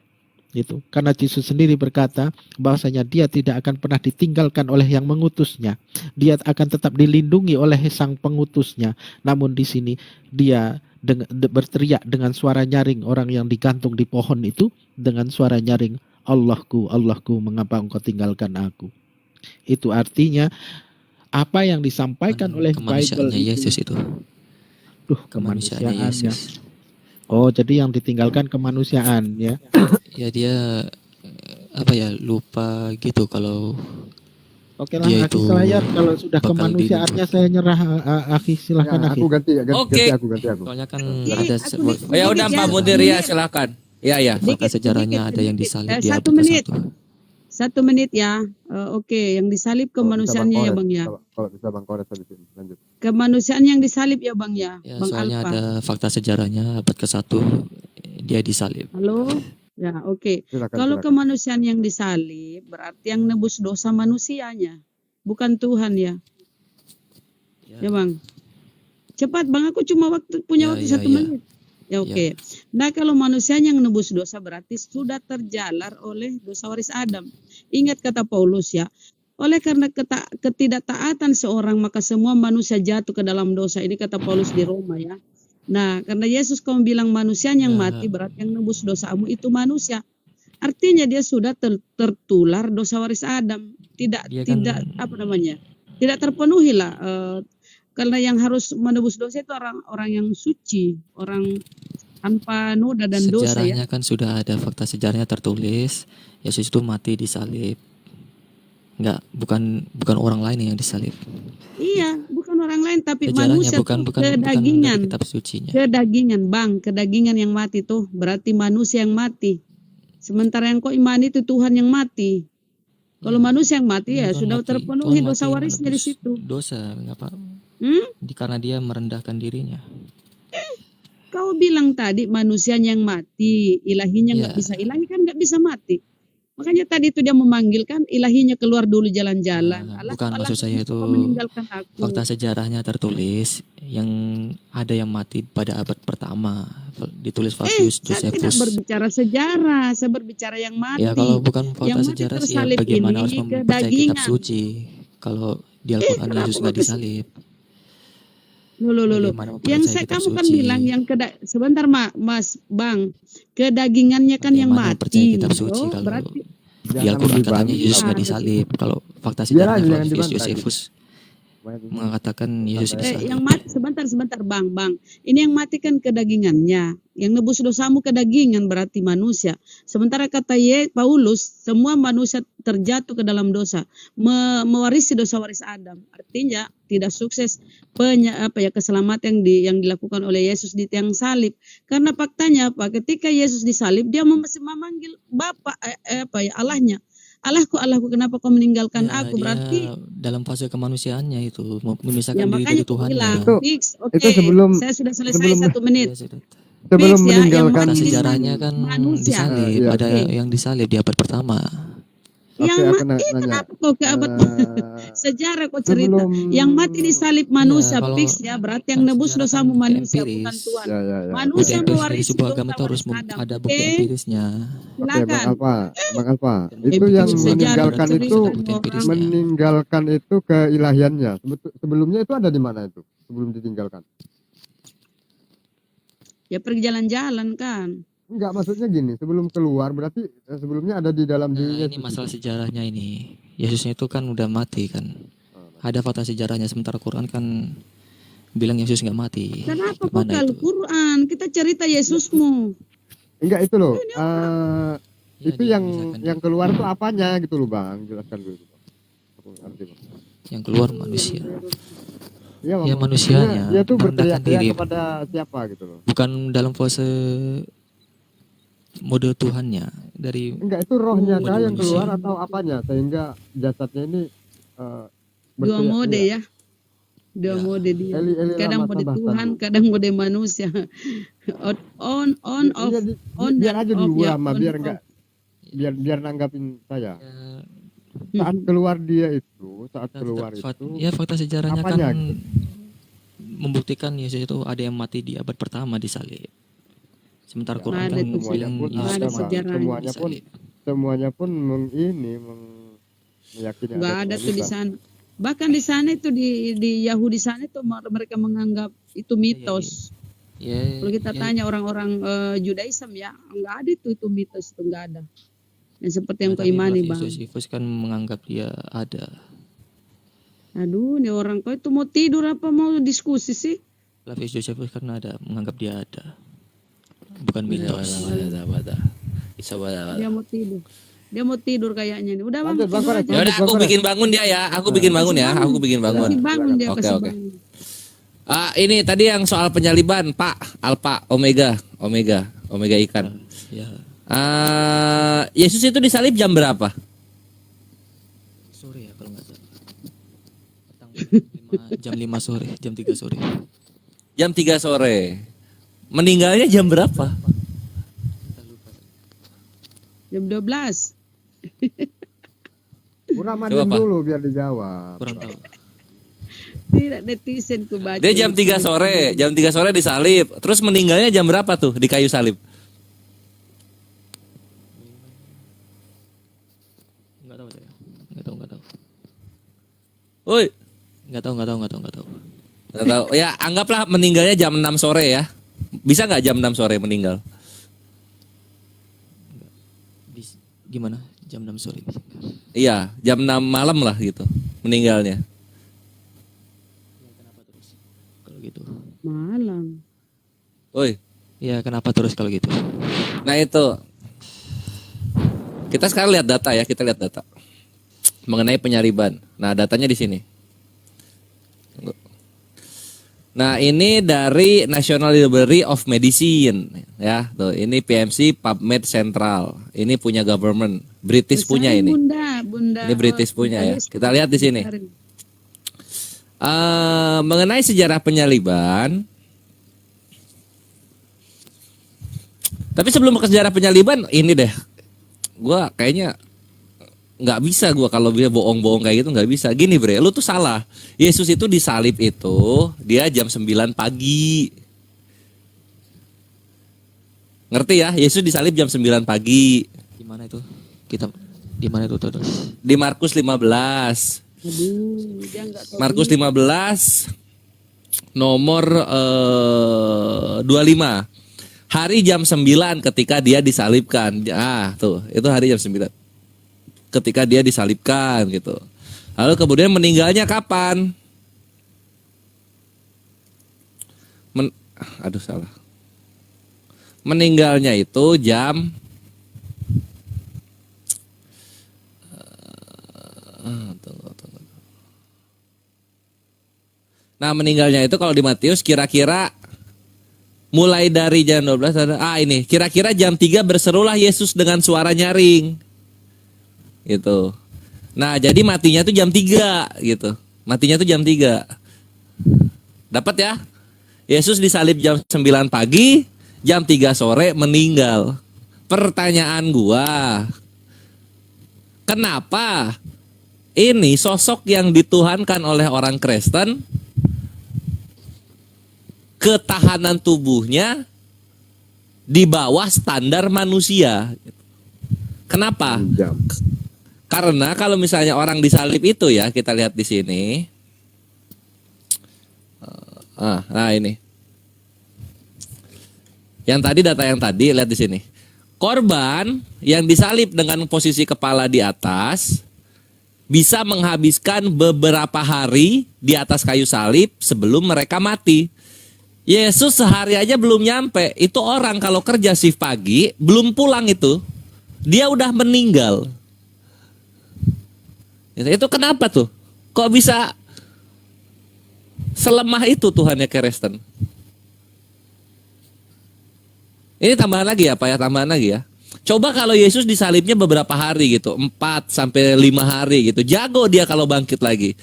Itu karena Yesus sendiri berkata bahwasanya dia tidak akan pernah ditinggalkan oleh yang mengutusnya. Dia akan tetap dilindungi oleh sang pengutusnya. Namun di sini dia berteriak dengan suara nyaring, orang yang digantung di pohon itu dengan suara nyaring, Allahku, Allahku, mengapa engkau tinggalkan aku? Itu artinya apa yang disampaikan oleh Bible Yesus itu. Kemanusiaannya Yesus. Oh, jadi yang ditinggalkan kemanusiaan ya. Ya dia lupa gitu kalau Oke lah, dia Aki itu Selayar, kalau sudah bakal kemanusiaannya saya nyerah. Aki silahkan Ya, Aki. aku ganti Oke. aku. soalnya kan Iya, ada aku Ya udah Pak Mudir ya, silakan. Ya. fakta Dikit, sejarahnya dikit, ada yang dikit. disalib di Satu abad menit. ke-1. 1 menit ya. Oke, yang disalib kemanusiaannya ya Bang ya. Kalau bisa Bang Kores di sini, lanjut. Kemanusiaan yang disalib ya Bang ya. Ya, Bang soalnya Alfa. ada fakta sejarahnya abad ke-1 dia disalib. Halo. Ya, oke. Silakan. Kalau silakan. kemanusiaan yang disalib berarti yang nebus dosa manusianya, bukan Tuhan ya. Ya Bang. Cepat Bang, aku cuma punya waktu 1 menit. Ya oke. Nah kalau manusia yang nebus dosa berarti sudah terjalar oleh dosa waris Adam. Ingat kata Paulus ya. Oleh karena ketidaktaatan seorang maka semua manusia jatuh ke dalam dosa. Ini kata Paulus di Roma ya. Nah karena Yesus kamu bilang manusia yang mati berarti yang nebus dosamu itu manusia. Artinya dia sudah tertular dosa waris Adam. Tidak tidak terpenuhi lah. Karena yang harus menebus dosa itu orang yang suci, orang tanpa noda dan dosa ya. Sejarahnya kan sudah ada, fakta sejarahnya tertulis. Yesus itu mati disalib. Bukan orang lain yang disalib. Iya, bukan orang lain tapi Sejarahnya manusia bukan kedagingan. dari kitab sucinya. Kedagingan, Bang, kedagingan yang mati tuh berarti manusia yang mati. Sementara yang kau imani itu Tuhan yang mati. Kalau manusia yang mati ya Tuhan sudah mati. terpenuhi Tuhan dosa mati warisnya di menebus situ. Dosa, ngapa? Karena dia merendahkan dirinya. Kau bilang tadi manusia yang mati, ilahinya nggak bisa, ilahi kan nggak bisa mati. Makanya tadi itu dia memanggilkan ilahinya keluar dulu jalan-jalan. Bukan, maksud saya itu meninggalkan aku. fakta sejarahnya tertulis yang ada yang mati pada abad pertama. Ditulis Flavius Saya tidak Josephus. berbicara sejarah, saya berbicara yang mati. Ya kalau bukan fakta Yang mati sejarah sih ya tersalib bagaimana ini harus mempercayai kitab kedagingan. suci. Kalau di Al-Quran Yesus nggak disalib. Loh. Bagaimana mempercayai Yang saya kitab kamu kan suci? bilang yang sebentar Mas Bang, kedagingannya kan yang Bagaimana mempercayai mati. kitab suci Oh, kalau berarti di Al-Quran katanya Yesus nggak disalib. Kalau fakta sejarahnya Jangan Flavius dibantah. Josephus mengatakan Yesus disalib. yang mati sebentar bang. Ini yang mati kan kedagingannya, yang nebus dosamu kedagingan berarti manusia. Sementara kata Paulus, semua manusia terjatuh ke dalam dosa, mewarisi dosa waris Adam. Artinya tidak sukses keselamatan yang dilakukan oleh Yesus di tiang salib. Karena faktanya apa? Ketika Yesus disalib, dia masih memanggil Bapa Allahnya. Allahku, kenapa kau meninggalkan Ya, aku? dia Berarti dalam fase kemanusiaannya itu memisahkan ya diri makanya dari aku Tuhan. bilang Itu- fix. Oke, itu sebelum- saya sudah selesai sebelum- 1 menit. Sebelum Fix ya, yang meninggalkan Kata mati di sejarahnya sana kan manusia. disalib, Iya. ada Oke. yang disalib di abad pertama. Yang Oke, aku mati nanya. kenapa kau ke abad sejarah kau cerita? sebelum- Yang mati disalib manusia Iya, kalau fix ya, berarti yang kan nebus sejarah dosamu kan manusia empiris. bukan Tuhan. Ya. Bukti Manusia empiris dari mewarisi sebuah dosa agama itu harus waris Adam. ada bukti Oke, empirisnya. Oke, Bang silakan. Alfa, itu bikin yang sejarah meninggalkan cerita itu bukti empirisnya. meninggalkan itu keilahiannya. Sebelumnya itu ada di mana itu? Sebelum ditinggalkan? Ya pergi jalan-jalan kan. Enggak, maksudnya gini, sebelum keluar berarti sebelumnya ada di dalam Nah, dirinya. ini masalah sejarahnya ini. Yesusnya itu kan udah mati kan. Ada fakta sejarahnya, sementara Quran kan bilang Yesus nggak mati. Kenapa kau Gimana ke itu? Al-Quran? Kita cerita Yesusmu. Enggak itu loh. Ya, Itu yang dipisahkan. yang keluar tuh apanya gitu loh, Bang. Jelaskan dulu. Bang. Aku ngerti, Bang. Yang keluar manusia, Iya, Ya, manusianya Dia tuh merendahkan berteriak diri. kepada siapa gitu loh. bukan dalam fase mode Tuhannya dari Enggak, itu rohnya kah yang manusia. keluar atau apanya sehingga jasadnya ini Dua berteriak-teriak? mode ya. Dua Ya. mode dia. Eli Kadang lama mode sabachthani. Tuhan, kadang mode manusia. On off. Iya, on biar dan aja off, dulu ya, lama on, biar off. enggak biar nanggapin saya. ya, Saat keluar dia itu, saat keluar itu ya fakta sejarahnya apanya kan membuktikan Yesus itu ada yang mati di abad pertama disalib. Sementara Ya, Quran ada kan itu bilang pun Yesus ada nggak mati sejarahnya. semuanya pun meyakini Nggak ada tuh di Tuhan. sana. Bahkan di sana itu di Yahudi sana itu mereka menganggap itu mitos. Ya, Kalau kita ya, tanya orang-orang Judaism ya, nggak ada itu mitos, itu nggak ada. Yang seperti yang kau tapi imani Flavius bang. Josephus kan menganggap dia ada. Aduh, nih orang kau itu mau tidur apa mau diskusi sih? Flavius Josephus kan ada menganggap dia ada, bukan mitos. Dia mau tidur. Dia mau tidur kayaknya nih. Udah bang, Lanjut, Bang tidur Koret. aja. Ya udah, aku bikin bangun dia ya. Aku bikin bangun ya. Aku bikin bangun. Kasih bangun dia, Oke, kasih oke. bangun. Ini tadi yang soal penyaliban, Pak. Alpha, Omega ikan. Ya, Yesus itu disalib jam berapa? sore ya kalau nggak salah. Jam 5 sore, jam 3 sore. Jam 3 sore. Meninggalnya jam berapa? Jam 12. Ramadan Coba, Pak. dulu biar dijawab. Kurang tahu. Tidak netizen ku baca. Dia jam 3 sore, disalib. Terus meninggalnya jam berapa tuh di kayu salib? Nggak tahu saya. Nggak tahu. Woi, Nggak tahu. nggak tahu. Ya, anggaplah meninggalnya jam 6 sore ya. Bisa nggak jam 6 sore meninggal? Gimana? Jam 6 sore. Iya, jam 6 malam lah gitu meninggalnya. Kalau gitu. Malam. Woi, Ya kenapa terus kalau gitu? nah itu. Kita sekarang lihat data ya, kita lihat data mengenai penyaliban. Nah, datanya di sini. Nah, ini dari National Library of Medicine ya. Tuh, ini PMC PubMed Central. Ini punya government. British punya Besar, ini. Bunda. Ini British punya ya. Kita lihat di sini. Besarin. Mengenai sejarah penyaliban. Tapi sebelum ke sejarah penyaliban, ini deh. Gua kayaknya nggak bisa gua kalau dia bohong-bohong kayak gitu nggak bisa. Gini bre, lu tuh salah. Yesus itu disalib itu dia jam 9 pagi. Ngerti ya? Yesus disalib jam 9 pagi. Gimana itu? Kita di mana itu terus? Di Markus 15. Aduh, dia nggak tahu. Markus 15 nomor 25. Hari jam 9 ketika dia disalibkan. Tuh, itu hari jam 9. Ketika dia disalibkan gitu. Lalu kemudian meninggalnya kapan? aduh salah. Meninggalnya itu jam tunggu. Nah, meninggalnya itu kalau di Matius kira-kira mulai dari jam 12 ini, kira-kira jam 3 berserulah Yesus dengan suara nyaring. Gitu. Nah, jadi matinya tuh jam 3 gitu. Matinya tuh jam 3. Dapat ya? Yesus disalib jam 9 pagi, jam 3 sore meninggal. Pertanyaan gua, kenapa ini sosok yang dituhankan oleh orang Kristen, ketahanan tubuhnya di bawah standar manusia? Kenapa? Jam. Karena kalau misalnya orang disalib itu ya, kita lihat di sini. Nah ini. Yang tadi data yang tadi lihat di sini. Korban yang disalib dengan posisi kepala di atas bisa menghabiskan beberapa hari di atas kayu salib sebelum mereka mati. Yesus sehari aja belum nyampe. Itu orang kalau kerja shift pagi belum pulang itu, dia udah meninggal. Itu kenapa tuh? Kok bisa selemah itu Tuhannya Kristen? Ini tambahan lagi ya Pak ya, tambahan lagi ya. Coba kalau Yesus disalibnya beberapa hari gitu, 4 sampai 5 hari gitu. Jago dia kalau bangkit lagi.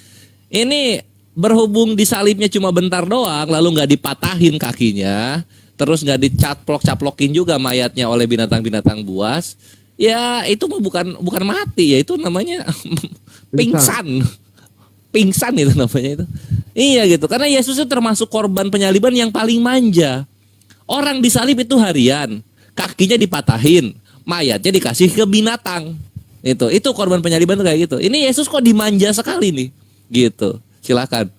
Ini berhubung disalibnya cuma bentar doang, lalu nggak dipatahin kakinya, terus nggak dicaplok-caplokin juga mayatnya oleh binatang-binatang buas. Ya itu mah bukan mati ya, itu namanya pingsan. Pingsan itu namanya itu. Iya gitu, karena Yesus itu termasuk korban penyaliban yang paling manja. Orang disalib itu harian, kakinya dipatahin, mayatnya dikasih ke binatang. Itu korban penyaliban tuh kayak gitu. Ini Yesus kok dimanja sekali nih. Gitu. Silakan.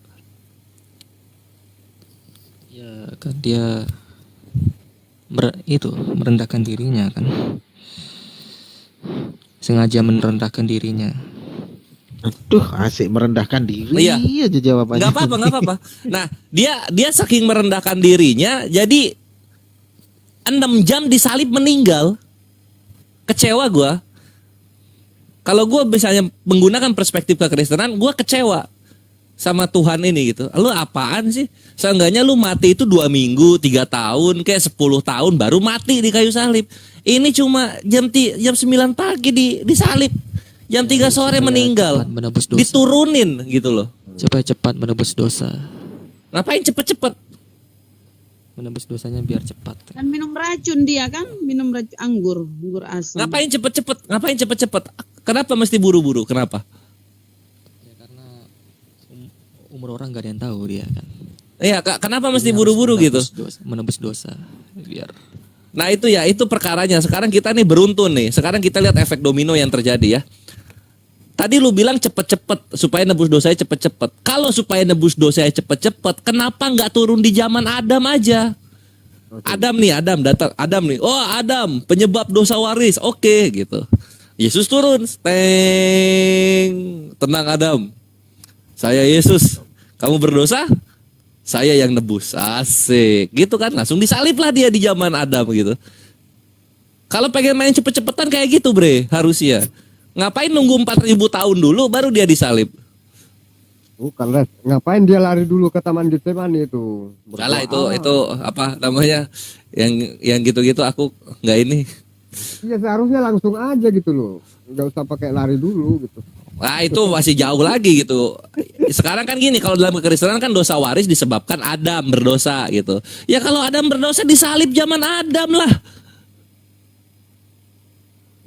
Ya kan dia merendahkan dirinya kan. Sengaja merendahkan dirinya. Aduh, asik merendahkan diri Iya. aja jawabannya. Nggak apa-apa. Nah, dia saking merendahkan dirinya, jadi 6 jam disalib meninggal. Kecewa gue. Kalau gue misalnya menggunakan perspektif kekristenan, gue kecewa sama Tuhan ini gitu. Lu apaan sih? Seenggaknya lu mati itu 2 minggu, 3 tahun, kayak 10 tahun baru mati di kayu salib. Ini cuma jam 9 pagi disalib. Jam 3 sore meninggal. Cepat menebus dosa. Diturunin gitu loh. Supaya cepat menebus dosa. Ngapain cepet-cepet? Menebus dosanya biar cepat. Kan minum racun dia kan, minum racun anggur asam. Ngapain cepet-cepet? Kenapa mesti buru-buru? Kenapa? Ya karena umur orang gak ada yang tahu dia kan. Iya, kenapa mesti Dia buru-buru harus gitu? menebus dosa biar. Nah itu ya, itu perkaranya. Sekarang kita nih beruntun nih. Sekarang kita lihat efek domino yang terjadi ya. Tadi lu bilang cepet-cepet supaya nebus dosanya cepet-cepet. Kalau supaya nebus dosanya cepet-cepet, kenapa nggak turun di zaman Adam aja? Adam nih. Oh Adam, penyebab dosa waris. Oke gitu. Yesus turun. Teng. Tenang Adam. Saya Yesus. Kamu berdosa? Saya yang nebus. Asik. Gitu kan. Langsung disalib lah dia di zaman Adam gitu. Kalau pengen main cepet-cepetan kayak gitu bre. Harusnya. Ngapain nunggu 4.000 tahun dulu baru dia disalib? Bukan, Res. Ngapain dia lari dulu ke Taman Getsemani itu? Salah itu apa namanya? Yang gitu-gitu aku nggak ini. Iya, seharusnya langsung aja gitu loh. Nggak usah pakai lari dulu gitu. Nah itu masih jauh lagi gitu. Sekarang kan gini, kalau dalam kekristenan kan dosa waris disebabkan Adam berdosa gitu. Ya kalau Adam berdosa disalib zaman Adam lah.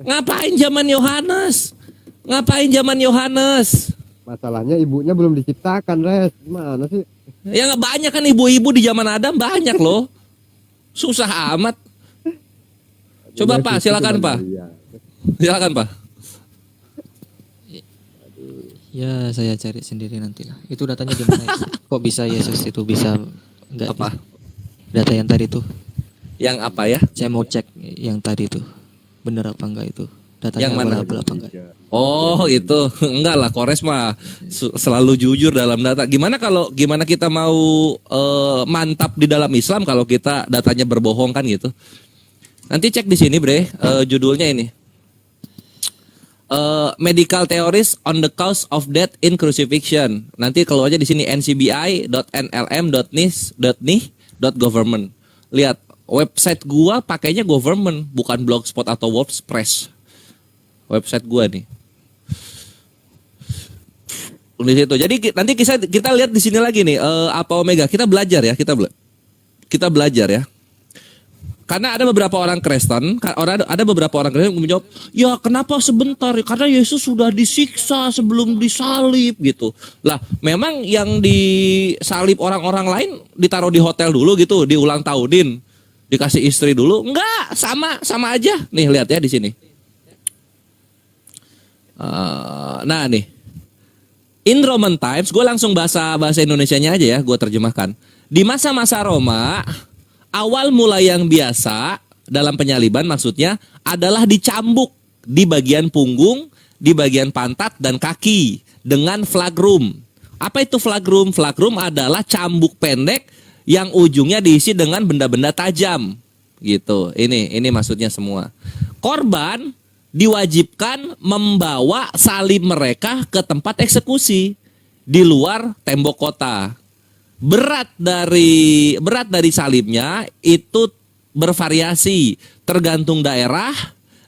Ngapain zaman Yohanes? Masalahnya ibunya belum diciptakan, Res. Gimana sih? Ya nggak banyak kan ibu-ibu di zaman Adam, banyak loh. Susah amat. Coba Ya, Pak, itu silakan cuma Pak. Maria. Silakan Pak. Ya saya cari sendiri nanti lah. Itu datanya di mana itu? Kok bisa Yesus itu bisa enggak? Apa? Data yang tadi tuh. Yang apa ya? Saya mau cek yang tadi tuh. Bener apa enggak itu? Datanya Yang mana? available apa enggak? Oh itu enggak lah, Kores mah selalu jujur dalam data. Gimana kita mau mantap di dalam Islam kalau kita datanya berbohong kan gitu? Nanti cek di sini bre, judulnya ini. Medical Theories on the Cause of Death in Crucifixion. Nanti keluarnya di sini ncbi.nlm.nis.nih.government. Lihat website gua pakainya government, bukan blogspot atau WordPress. Website gua nih. Di situ. Jadi nanti kita lihat di sini lagi nih Alpha Omega. Kita belajar ya, kita belajar ya. Karena ada beberapa orang Kristen, ada beberapa orang Kristen yang menjawab, ya kenapa sebentar? Karena Yesus sudah disiksa sebelum disalib gitu. Lah, memang yang disalib orang-orang lain ditaruh di hotel dulu gitu, diulang tahunin, dikasih istri dulu? Enggak, sama aja. Nih lihat ya di sini. Nah nih, in Roman times, gue langsung bahasa Indonesianya aja ya, gue terjemahkan. Di masa-masa Roma, awal mula yang biasa dalam penyaliban maksudnya adalah dicambuk di bagian punggung, di bagian pantat dan kaki dengan flagrum. Apa itu flagrum? Flagrum adalah cambuk pendek yang ujungnya diisi dengan benda-benda tajam. Gitu. Ini maksudnya semua. Korban diwajibkan membawa salib mereka ke tempat eksekusi di luar tembok kota. Berat dari salibnya itu bervariasi tergantung daerah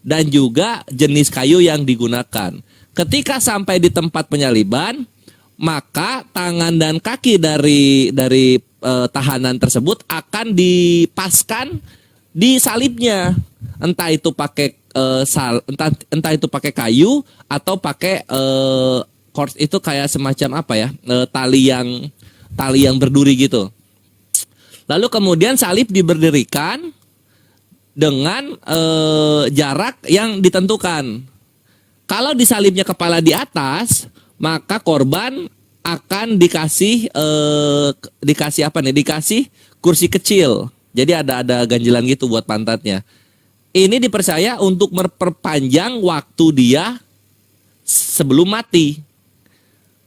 dan juga jenis kayu yang digunakan. Ketika sampai di tempat penyaliban, maka tangan dan kaki dari tahanan tersebut akan dipaskan di salibnya. Entah itu pakai entah itu pakai kayu atau pakai cord itu kayak semacam apa ya? Tali yang berduri gitu. Lalu kemudian salib diberdirikan dengan jarak yang ditentukan. Kalau disalibnya kepala di atas, maka korban akan dikasih apa nih? Dikasih kursi kecil. Jadi ada ganjilan gitu buat pantatnya. Ini dipercaya untuk memperpanjang waktu dia sebelum mati.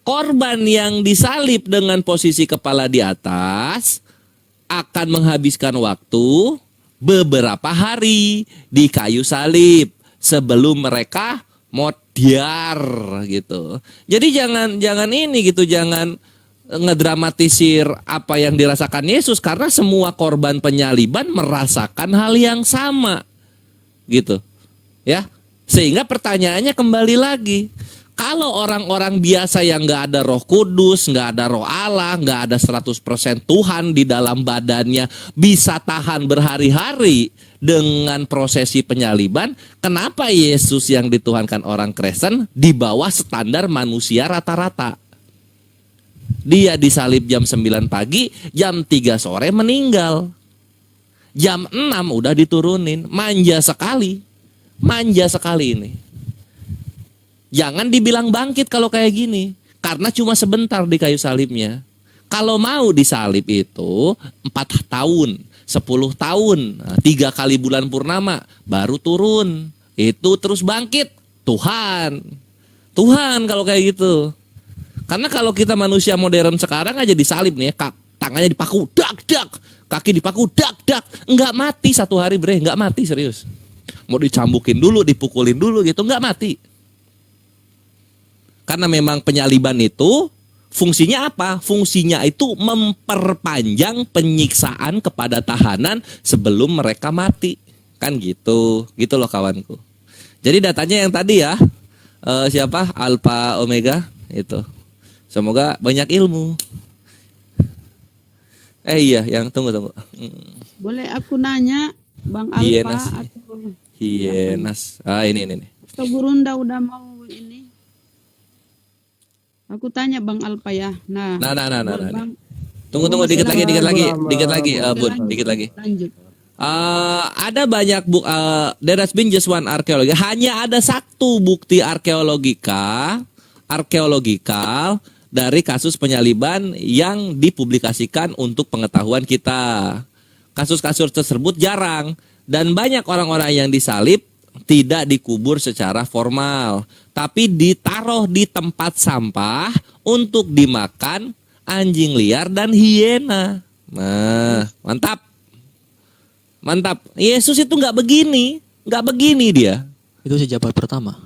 Korban yang disalib dengan posisi kepala di atas akan menghabiskan waktu beberapa hari di kayu salib sebelum mereka modiar gitu. Jadi jangan ini gitu, jangan ngedramatisir apa yang dirasakan Yesus karena semua korban penyaliban merasakan hal yang sama gitu. Ya. Sehingga pertanyaannya kembali lagi. Kalau orang-orang biasa yang nggak ada Roh Kudus, nggak ada Roh Allah, nggak ada 100% Tuhan di dalam badannya, bisa tahan berhari-hari dengan prosesi penyaliban, kenapa Yesus yang dituhankan orang Kristen di bawah standar manusia rata-rata? Dia disalib jam 9 pagi, jam 3 sore meninggal. Jam 6 udah diturunin, manja sekali ini. Jangan dibilang bangkit kalau kayak gini. Karena cuma sebentar di kayu salibnya. Kalau mau disalib itu 4 tahun, 10 tahun, 3 kali bulan purnama, baru turun. Itu terus bangkit. Tuhan kalau kayak gitu. Karena kalau kita manusia modern sekarang aja disalib nih ya, tangannya dipaku, dak, kaki dipaku, dak. Enggak mati 1 hari bre, enggak mati serius. Mau dicambukin dulu, dipukulin dulu gitu, enggak mati. Karena memang penyaliban itu fungsinya apa? Fungsinya itu memperpanjang penyiksaan kepada tahanan sebelum mereka mati. Kan gitu. Gitu loh kawanku. Jadi datanya yang tadi ya. Siapa? Alpha Omega itu. Semoga banyak ilmu. Iya, yang tunggu. Boleh aku nanya Bang Hienas. Alfa atau Hienas. Ini. atau Gurunda udah mau ini? Aku tanya Bang Alpa ya. Nah. Bang, tunggu dikit lagi, Bun, dikit lagi. Lanjut. Ada banyak there has been just one arkeologi. Hanya ada satu bukti arkeologikal dari kasus penyaliban yang dipublikasikan untuk pengetahuan kita. Kasus-kasus tersebut jarang dan banyak orang-orang yang disalib tidak dikubur secara formal, tapi ditaruh di tempat sampah untuk dimakan anjing liar dan hiena. Nah, mantap. Mantap. Yesus itu nggak begini dia. Itu sejabat pertama.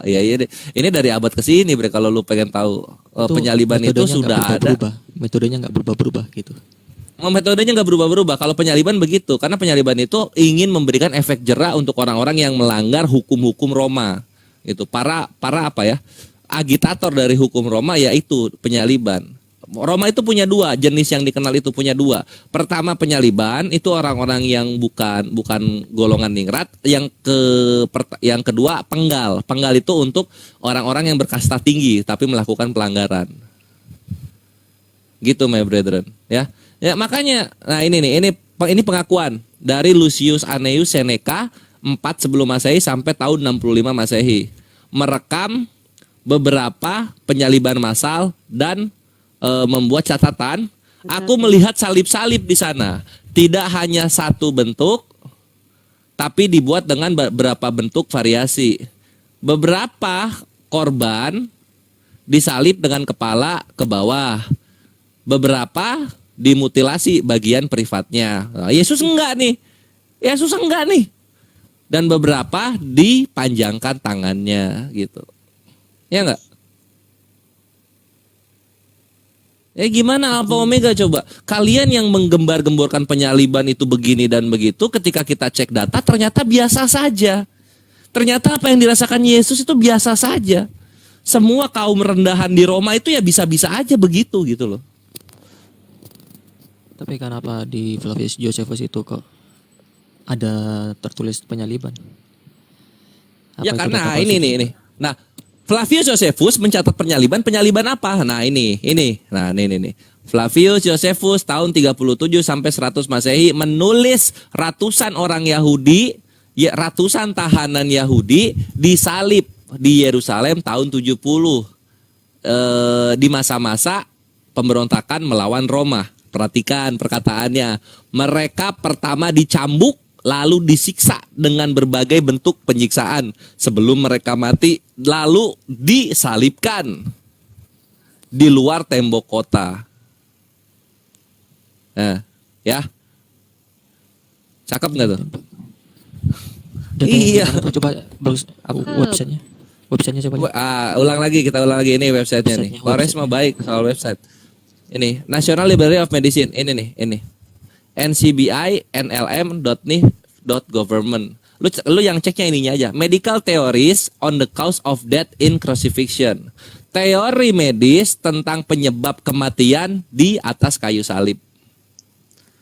Iya iya deh. Ini dari abad ke sini, Bre, kalau lu pengen tahu. Penyaliban itu metodenya sudah nggak ada. berubah-berubah. Metodenya nggak berubah-berubah gitu. Metodenya nggak berubah-berubah. Kalau penyaliban begitu, karena penyaliban itu ingin memberikan efek jera untuk orang-orang yang melanggar hukum-hukum Roma. Itu para apa ya? Agitator dari hukum Roma, yaitu penyaliban. Roma itu punya dua jenis yang dikenal, itu punya dua. Pertama, penyaliban itu orang-orang yang bukan golongan ningrat. Yang kedua, penggal. Penggal itu untuk orang-orang yang berkasta tinggi tapi melakukan pelanggaran. Gitu, my brethren, ya. Ya, makanya nah ini pengakuan dari Lucius Annaeus Seneca 4 sebelum Masehi sampai tahun 65 Masehi. Merekam beberapa penyaliban massal dan membuat catatan. Aku melihat salib-salib di sana. Tidak hanya satu bentuk, tapi dibuat dengan beberapa bentuk variasi. Beberapa korban disalib dengan kepala ke bawah. Beberapa dimutilasi bagian privatnya. Nah, Yesus enggak nih. Dan beberapa dipanjangkan tangannya gitu. Ya enggak? Gimana Alpha Omega coba? Kalian yang menggembar-gemborkan penyaliban itu begini dan begitu, ketika kita cek data ternyata biasa saja. Ternyata apa yang dirasakan Yesus itu biasa saja. Semua kaum rendahan di Roma itu ya bisa-bisa aja begitu gitu loh. Tapi kenapa di Flavius Josephus itu kok ada tertulis penyaliban? Ya Apa itu karena data ini palsu? nih. Nah, Flavius Josephus mencatat penyaliban apa? Nah, ini. Nah, ini. Flavius Josephus tahun 37 sampai 100 Masehi menulis ratusan orang Yahudi, ratusan tahanan Yahudi disalib di Yerusalem tahun 70. Di masa-masa pemberontakan melawan Roma. Perhatikan perkataannya. Mereka pertama dicambuk, lalu disiksa dengan berbagai bentuk penyiksaan sebelum mereka mati, lalu disalibkan di luar tembok kota. Nah, ya. Cakep nggak tuh? Iya. Coba bagus aku websitenya. Websitenya coba. Ulang lagi, kita ulang lagi ini websitenya nih. Kores mah baik soal website. Ini National Library of Medicine. Ini. ncbi.nlm.nih.government. Lu yang ceknya ininya aja. Medical theories on the cause of death in crucifixion. Teori medis tentang penyebab kematian di atas kayu salib.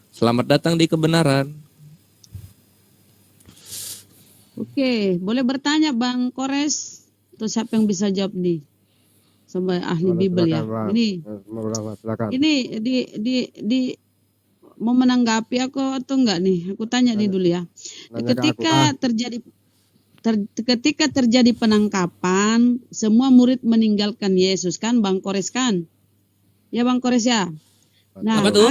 Selamat datang di kebenaran. Oke, boleh bertanya Bang Kores atau siapa yang bisa jawab nih? Sebagai ahli Bible ya. Silakan, silakan. Ini di mau menanggapi aku atau enggak nih? Aku tanya nih dulu ya. Ketika terjadi penangkapan, semua murid meninggalkan Yesus kan, Bang Kores kan? Ya Bang Kores ya. Nah, Apa tuh?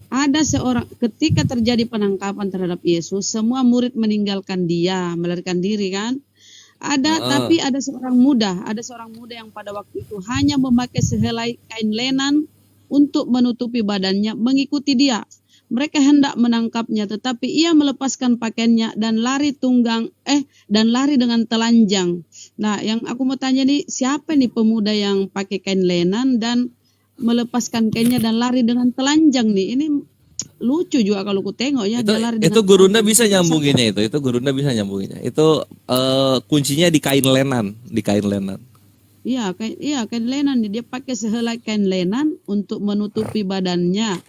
ada seorang ketika terjadi penangkapan terhadap Yesus, semua murid meninggalkan dia, melarikan diri kan? Tapi ada seorang muda yang pada waktu itu hanya memakai sehelai kain lenan untuk menutupi badannya, mengikuti dia. Mereka hendak menangkapnya, tetapi ia melepaskan pakaiannya dan lari dengan telanjang. Nah, yang aku mau tanya nih, siapa nih pemuda yang pakai kain lenan dan melepaskan kainnya dan lari dengan telanjang nih? Ini lucu juga kalau ku tengok ya. Itu Gurunda bisa nyambunginnya itu. Itu kuncinya di kain lenan, Iya, kain lenan. Dia pakai sehelai kain lenan untuk menutupi badannya,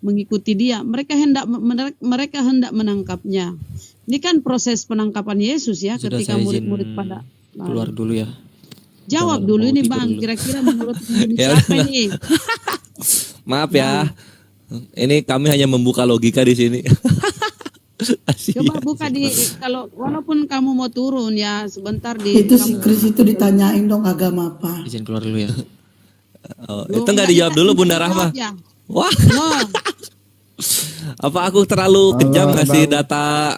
mengikuti dia. Mereka hendak menangkapnya. Ini kan proses penangkapan Yesus ya. Sudah ketika saya murid-murid izin pada keluar dulu ya. jawab dulu ini tidur Bang. dulu. Kira-kira menurut Ya siapa ini? Maaf ya. Ini kami hanya membuka logika di sini. Coba buka kalau walaupun kamu mau turun ya sebentar di Itu si Kris itu ditanyain dong agama apa. Izin keluar dulu ya. Itu nggak dijawab dulu Bunda Rahma. Ya. Wah, Loh, apa aku terlalu kejam ngasih data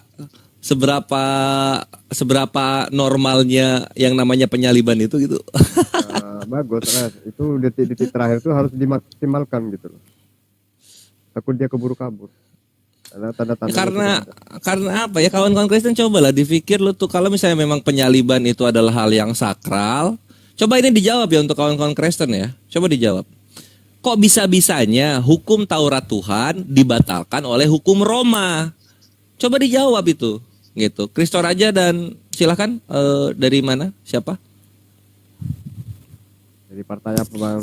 seberapa seberapa normalnya yang namanya penyaliban itu gitu. Bagus, Res. Itu detik-detik terakhir itu harus dimaksimalkan gitu loh. Takut dia keburu kabur. Karena tanda-tanda Karena apa ya, kawan-kawan Kristen, cobalah dipikir lu tuh, kalau misalnya memang penyaliban itu adalah hal yang sakral, coba ini dijawab ya untuk kawan-kawan Kristen ya. Coba dijawab. Kok bisa-bisanya hukum Taurat Tuhan dibatalkan oleh hukum Roma? Coba dijawab itu, gitu. Kristo Raja, dan silakan dari mana? Siapa? dari partai apa, Bang?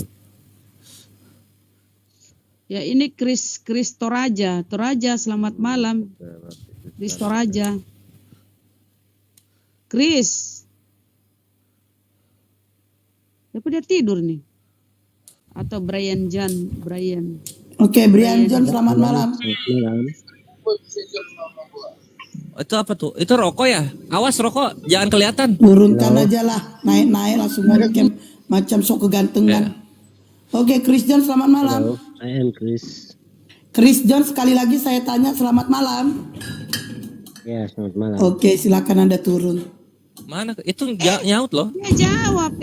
Ya ini Kristo Raja. Toraja, selamat malam. Kristo Raja. Chris. Apa dia tidur nih? Atau Brian John, Brian. Oke, Brian John, selamat malam. Itu apa tuh? Itu rokok ya? Awas rokok, jangan kelihatan. Turunkan aja lah, naik-naik langsung macam sok kegantengan. Oke, Chris John, selamat malam. Hello, I am Chris. Chris John, sekali lagi saya tanya, selamat malam. Ya, selamat malam. Oke, silakan Anda turun. Mana? Itu nyaut loh. Dia jawab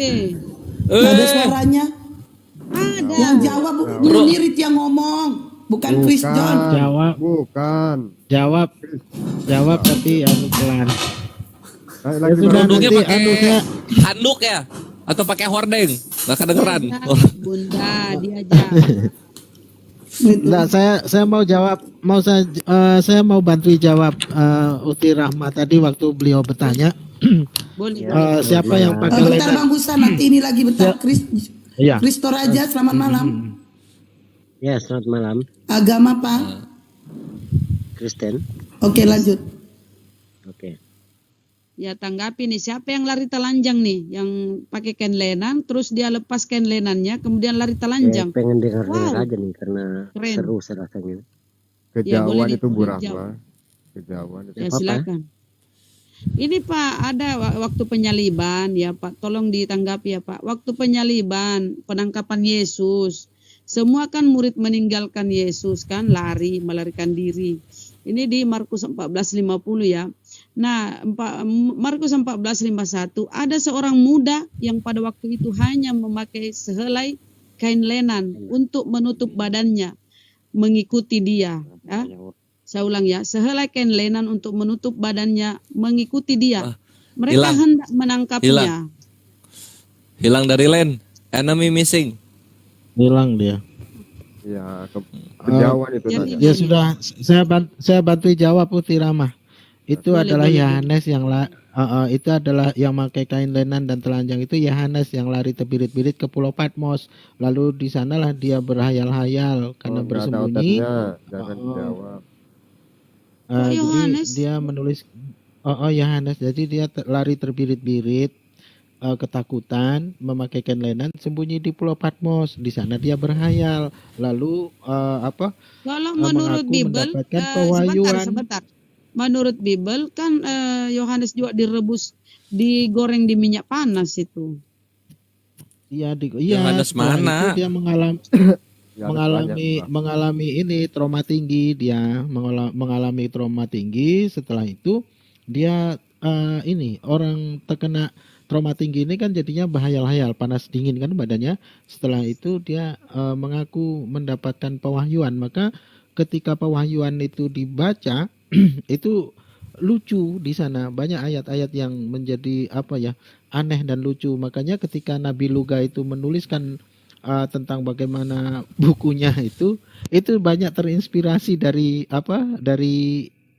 Nggak ada suaranya. Ada. Yang jawab Nirit yang ngomong, bukan Chris John. Jawab tapi pelan. Lagi Duduknya Nanti pakai handuk ya? Atau pakai hordeng? Nggak kedengeran. Bunda, dia jawab. Enggak, saya mau jawab, saya mau bantu jawab Uti Rahma tadi waktu beliau bertanya. Boleh. Siapa yang pakai Bentar lenan? Bang Gusa, nanti ini lagi bentar. Iya. Kristo Raja, selamat malam. Ya, selamat malam. Agama Pak? Kristen. Oke, lanjut. Oke. Ya tanggapi nih, siapa yang lari telanjang nih? Yang pakai kain lenan, terus dia lepas kain lenannya, kemudian lari telanjang. Pengen dengar-dengar Wow. aja nih karena Keren. seru rasanya. Ya, boleh Kejauhan itu Bu dijawab. Rahma. Kejauhan itu. Ya Apa? silakan. Ini Pak, ada waktu penyaliban ya Pak, tolong ditanggapi ya Pak. Waktu penyaliban, penangkapan Yesus, semua kan murid meninggalkan Yesus kan, melarikan diri. Ini di Markus 14:50 ya. Nah, Markus 14:51, ada seorang muda yang pada waktu itu hanya memakai sehelai kain lenan untuk menutup badannya, mengikuti dia. Ya. Saya ulang ya, sehelai kain lenan untuk menutup badannya, mengikuti dia. Mereka hilang. hendak menangkapnya. Hilang dari land. Enemy missing. Hilang dia. Ya, kejauhan itu Jadi- tadi. Ya sudah, saya bantu jawab Uti Rahma. Itu Boleh, adalah boleh. Yohanes itu adalah yang pakai kain lenan dan telanjang, itu Yohanes yang lari terbirit-birit ke Pulau Patmos. Lalu di sanalah dia berhayal-hayal karena Nggak ada bersembunyi. otaknya, jangan dijawab. Jadi Yohanes? dia menulis Yohanes. Jadi dia lari terbirit-birit, ketakutan, memakai kain lenan, sembunyi di Pulau Patmos. Di sana dia berhayal. Lalu Kalau menurut mengaku Bible, mendapatkan pewahyuan. sebentar. Menurut Bible kan Yohanes juga direbus, digoreng di minyak panas itu. Yohanes setelah mana? itu dia Banyak, Pak. mengalami ini trauma tinggi, mengalami trauma tinggi. Setelah itu dia orang terkena trauma tinggi ini kan jadinya berhayal-hayal, panas dingin kan badannya. Setelah itu dia mengaku mendapatkan pewahyuan. Maka ketika pewahyuan itu dibaca itu lucu, di sana banyak ayat-ayat yang menjadi aneh dan lucu. Makanya ketika Nabi Luga itu menuliskan tentang bagaimana bukunya itu banyak terinspirasi dari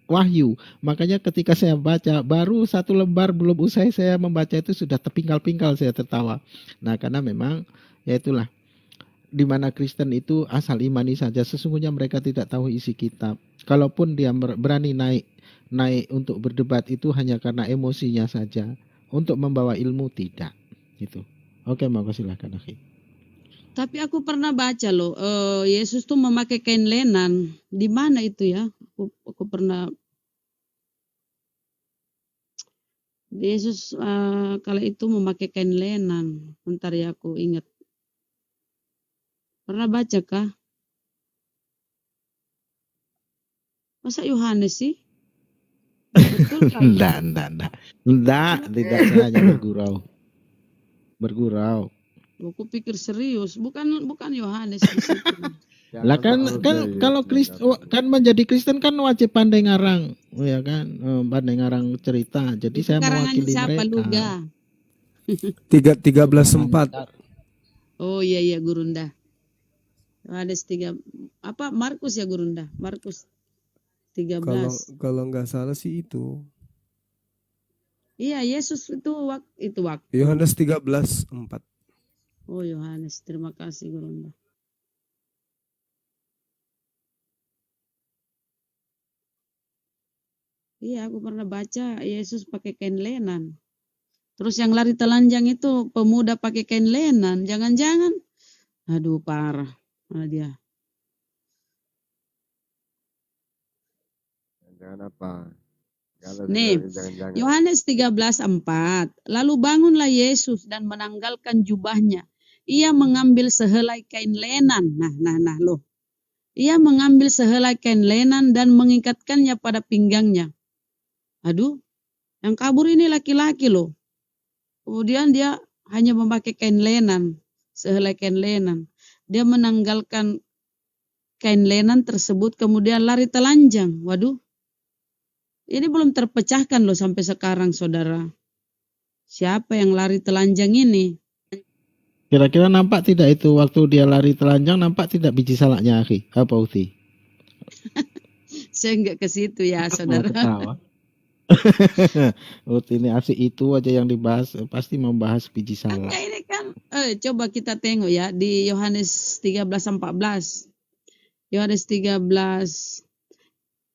Wahyu. Makanya ketika saya baca, baru satu lembar belum usai saya membaca itu sudah terpingkal-pingkal saya tertawa. Nah, karena memang ya itulah, di mana Kristen itu asal imani saja, sesungguhnya mereka tidak tahu isi kitab. Kalaupun dia berani naik untuk berdebat, itu hanya karena emosinya saja. Untuk membawa ilmu tidak. Gitu. Oke, mau silakan akhi. Tapi aku pernah baca loh, Yesus tuh memakai kain lenan. Di mana itu ya? Aku pernah. Yesus kala itu memakai kain lenan. Bentar ya, aku ingat. Pernah baca kah? Masa Yohanes sih? Betul kan? Enggak, tidak saya hanya bergurau. Aku pikir serius, bukan Yohanes di situ. Lah Jangan kan terlalu kalau serius, kan menjadi Kristen kan wajib pandai ngarang, ya kan, pandai ngarang cerita. Jadi Itu saya karangannya mewakili siapa, mereka. Luga? 13:4. Oh iya Gurunda. Yohanes 3 apa Markus ya Gurunda? Markus 13. Kalau nggak salah sih itu. Iya, Yesus itu waktu. Yohanes 13:4. Oh, Yohanes. Terima kasih, Gurunda. Iya, aku pernah baca Yesus pakai kain lenan. Terus yang lari telanjang itu pemuda pakai kain lenan. Jangan-jangan. Aduh, parah. Mana dia? Jangan apa? Kalau Nih, jangan-jangan. Yohanes 13:4. Lalu bangunlah Yesus dan menanggalkan jubahnya. Ia mengambil sehelai kain lenan. Nah, loh. Ia mengambil sehelai kain lenan dan mengikatkannya pada pinggangnya. Aduh, yang kabur ini laki-laki loh. Kemudian dia hanya memakai kain lenan, sehelai kain lenan. Dia menanggalkan kain lenan tersebut kemudian lari telanjang. Waduh, ini belum terpecahkan loh sampai sekarang, saudara. Siapa yang lari telanjang ini? Kira-kira nampak tidak itu waktu dia lari telanjang, nampak tidak biji salaknya, akhi? Apa Uti? Saya enggak ke situ ya, saudara. Ketawa. Uti ini asik itu aja yang dibahas, pasti membahas biji salak. Enggak, ini kan, coba kita tengok ya di Yohanes 13:14. Yohanes 13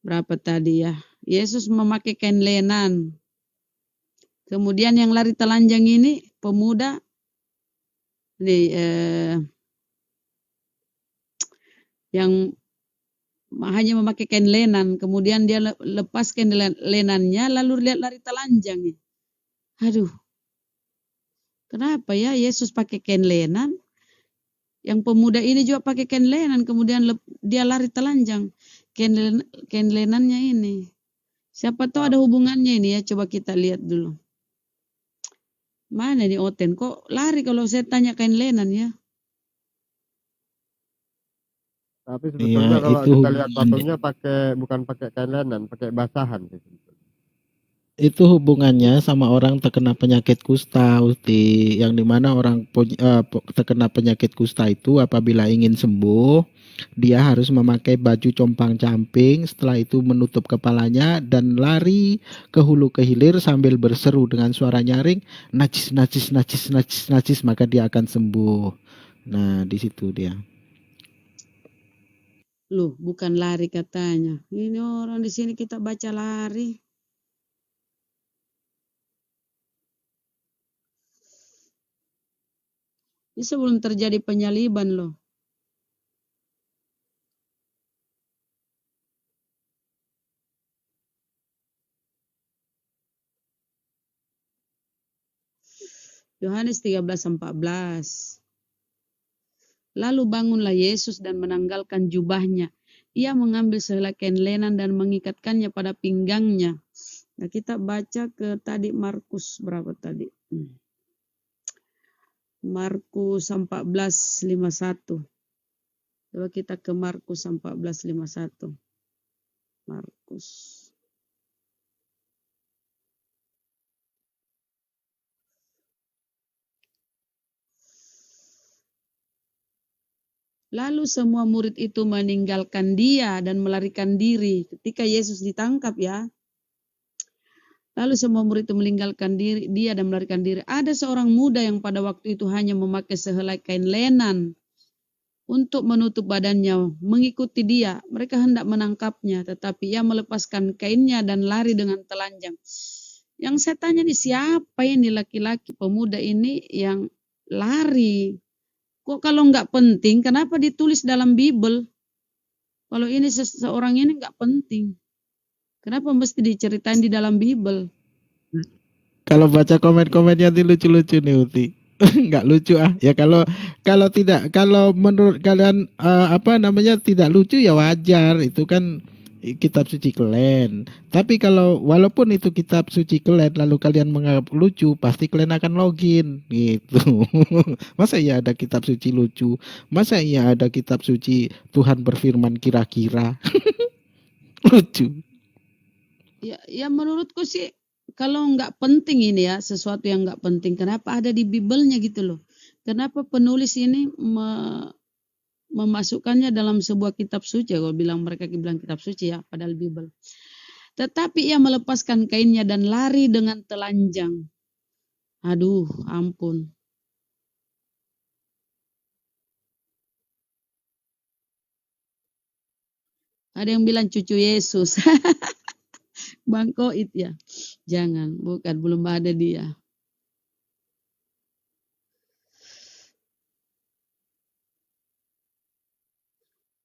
berapa tadi ya? Yesus memakai kain lenan. Kemudian yang lari telanjang ini pemuda yang hanya memakai kain lenan. Kemudian dia lepas kain lenannya lalu lihat lari telanjang. Aduh, kenapa ya Yesus pakai kain lenan? Yang pemuda ini juga pakai kain lenan, kemudian dia lari telanjang. Kain lenannya ini. Siapa tahu ada hubungannya ini ya, coba kita lihat dulu. Mana nih Oten? Kok lari kalau saya tanya kain lenan ya? Tapi sebetulnya Iya, kalau itu kita lihat hubungannya. patungnya bukan pakai kain lenan, pakai basahan. Itu hubungannya sama orang terkena penyakit kusta, Uti. Yang dimana orang terkena penyakit kusta itu apabila ingin sembuh, dia harus memakai baju compang-camping, setelah itu menutup kepalanya dan lari ke hulu ke hilir sambil berseru dengan suara nyaring, najis, najis, najis, najis, najis, maka dia akan sembuh. Nah, di situ dia. Loh, bukan lari katanya. Ini orang di sini kita baca lari. Ini sebelum terjadi penyaliban loh. Yohanes 13:14. Lalu bangunlah Yesus dan menanggalkan jubahnya. Ia mengambil sehelai kain lenan dan mengikatkannya pada pinggangnya. Nah, kita baca ke tadi Markus berapa tadi? Markus 14:51. Coba kita ke Markus 14:51. Markus. Lalu semua murid itu meninggalkan dia dan melarikan diri. Ketika Yesus ditangkap ya. Lalu semua murid itu meninggalkan dia dan melarikan diri. Ada seorang muda yang pada waktu itu hanya memakai sehelai kain lenan untuk menutup badannya, mengikuti dia. Mereka hendak menangkapnya, tetapi ia melepaskan kainnya dan lari dengan telanjang. Yang saya tanya nih, siapa ini laki-laki pemuda ini yang lari? Kok kalau nggak penting, kenapa ditulis dalam Bible? Kalau ini seseorang ini nggak penting. Kenapa mesti diceritain di dalam Bible? Kalau baca komen-komennya nanti lucu-lucu nih, Uti. Nggak lucu ah. Ya kalau menurut kalian tidak lucu ya wajar. Itu kan kitab suci kalian. Tapi kalau walaupun itu kitab suci kalian lalu kalian menganggap lucu, pasti kalian akan login gitu. Masa iya ada kitab suci lucu? Masa iya ada kitab suci Tuhan berfirman kira-kira? Lucu. Ya menurutku sih kalau nggak penting ini ya, sesuatu yang nggak penting, kenapa ada di Biblenya gitu loh? Kenapa penulis ini memasukkannya dalam sebuah kitab suci? Kalau mereka bilang kitab suci ya, padahal Bible. Tetapi ia melepaskan kainnya dan lari dengan telanjang. Aduh, ampun. Ada yang bilang cucu Yesus. Bang Koit ya. Jangan, bukan, belum ada dia.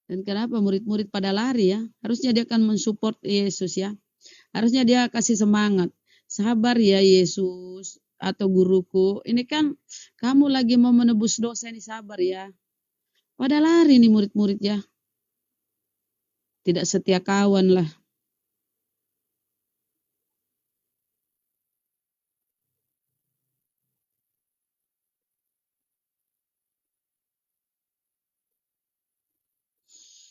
Dan kenapa murid-murid pada lari ya? Harusnya dia akan mensupport Yesus ya. Harusnya dia kasih semangat. Sabar ya Yesus atau guruku. Ini kan kamu lagi mau menebus dosa, ini sabar ya. Pada lari nih murid-murid ya. Tidak setia kawan lah.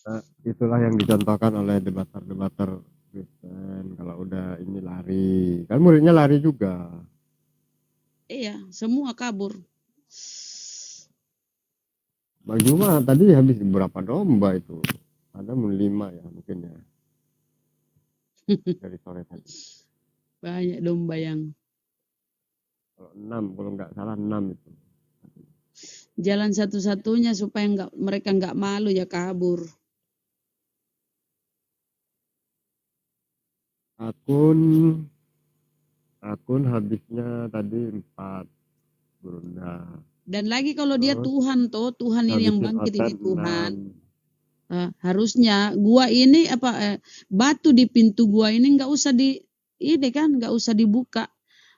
Nah, itulah yang dicontohkan oleh debater-debater Kristen. Kalau udah ini lari, kan muridnya lari juga. Iya, semua kabur. Bang Juma tadi habis berapa domba itu? Ada 5 ya mungkin ya. Dari sore tadi. Banyak domba yang Kalau 6, kalau nggak salah 6 itu. jalan satu-satunya supaya mereka nggak malu ya kabur. Akun habisnya tadi 4 Brunda. Dan lagi kalau dia Terus Tuhan Tuhan ini yang habisin bangkit ini otet Tuhan. 6. Harusnya gua ini batu di pintu gua ini nggak usah nggak usah dibuka.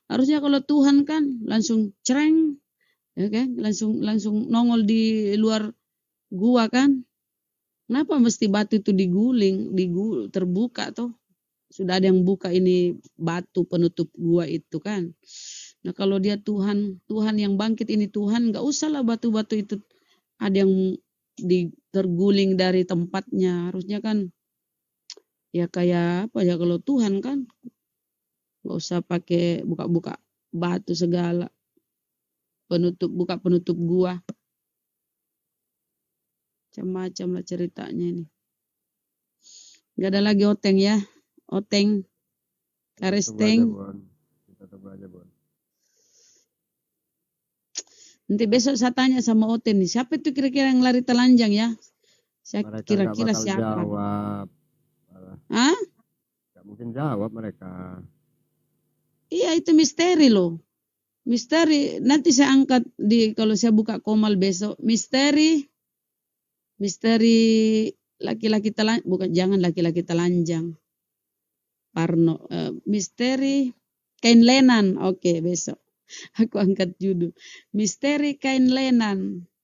Harusnya kalau Tuhan kan langsung cereng, ya kan? Langsung nongol di luar gua kan. Kenapa mesti batu itu diguling, terbuka toh? Sudah ada yang buka ini batu penutup gua itu kan. Nah kalau dia Tuhan yang bangkit ini Tuhan, nggak usah lah batu-batu itu ada yang terguling dari tempatnya. Harusnya kan ya kayak apa ya, kalau Tuhan kan nggak usah pakai buka-buka batu segala, penutup gua, macam-macam lah ceritanya ini. Nggak ada lagi oteng ya, oteng karesteng. Kita tunggu aja, Bon. Nanti besok saya tanya sama Oten nih, siapa itu kira-kira yang lari telanjang ya? Saya Mereka kira-kira nggak bakal siapa? jawab. Hah? Nggak mungkin jawab mereka. Iya itu misteri loh. Misteri, nanti saya angkat kalau saya buka Komal besok. Misteri laki-laki telanjang, bukan, jangan laki-laki telanjang. Parno, misteri kain lenan. Oke, besok aku angkat judul. Misteri kain lenan.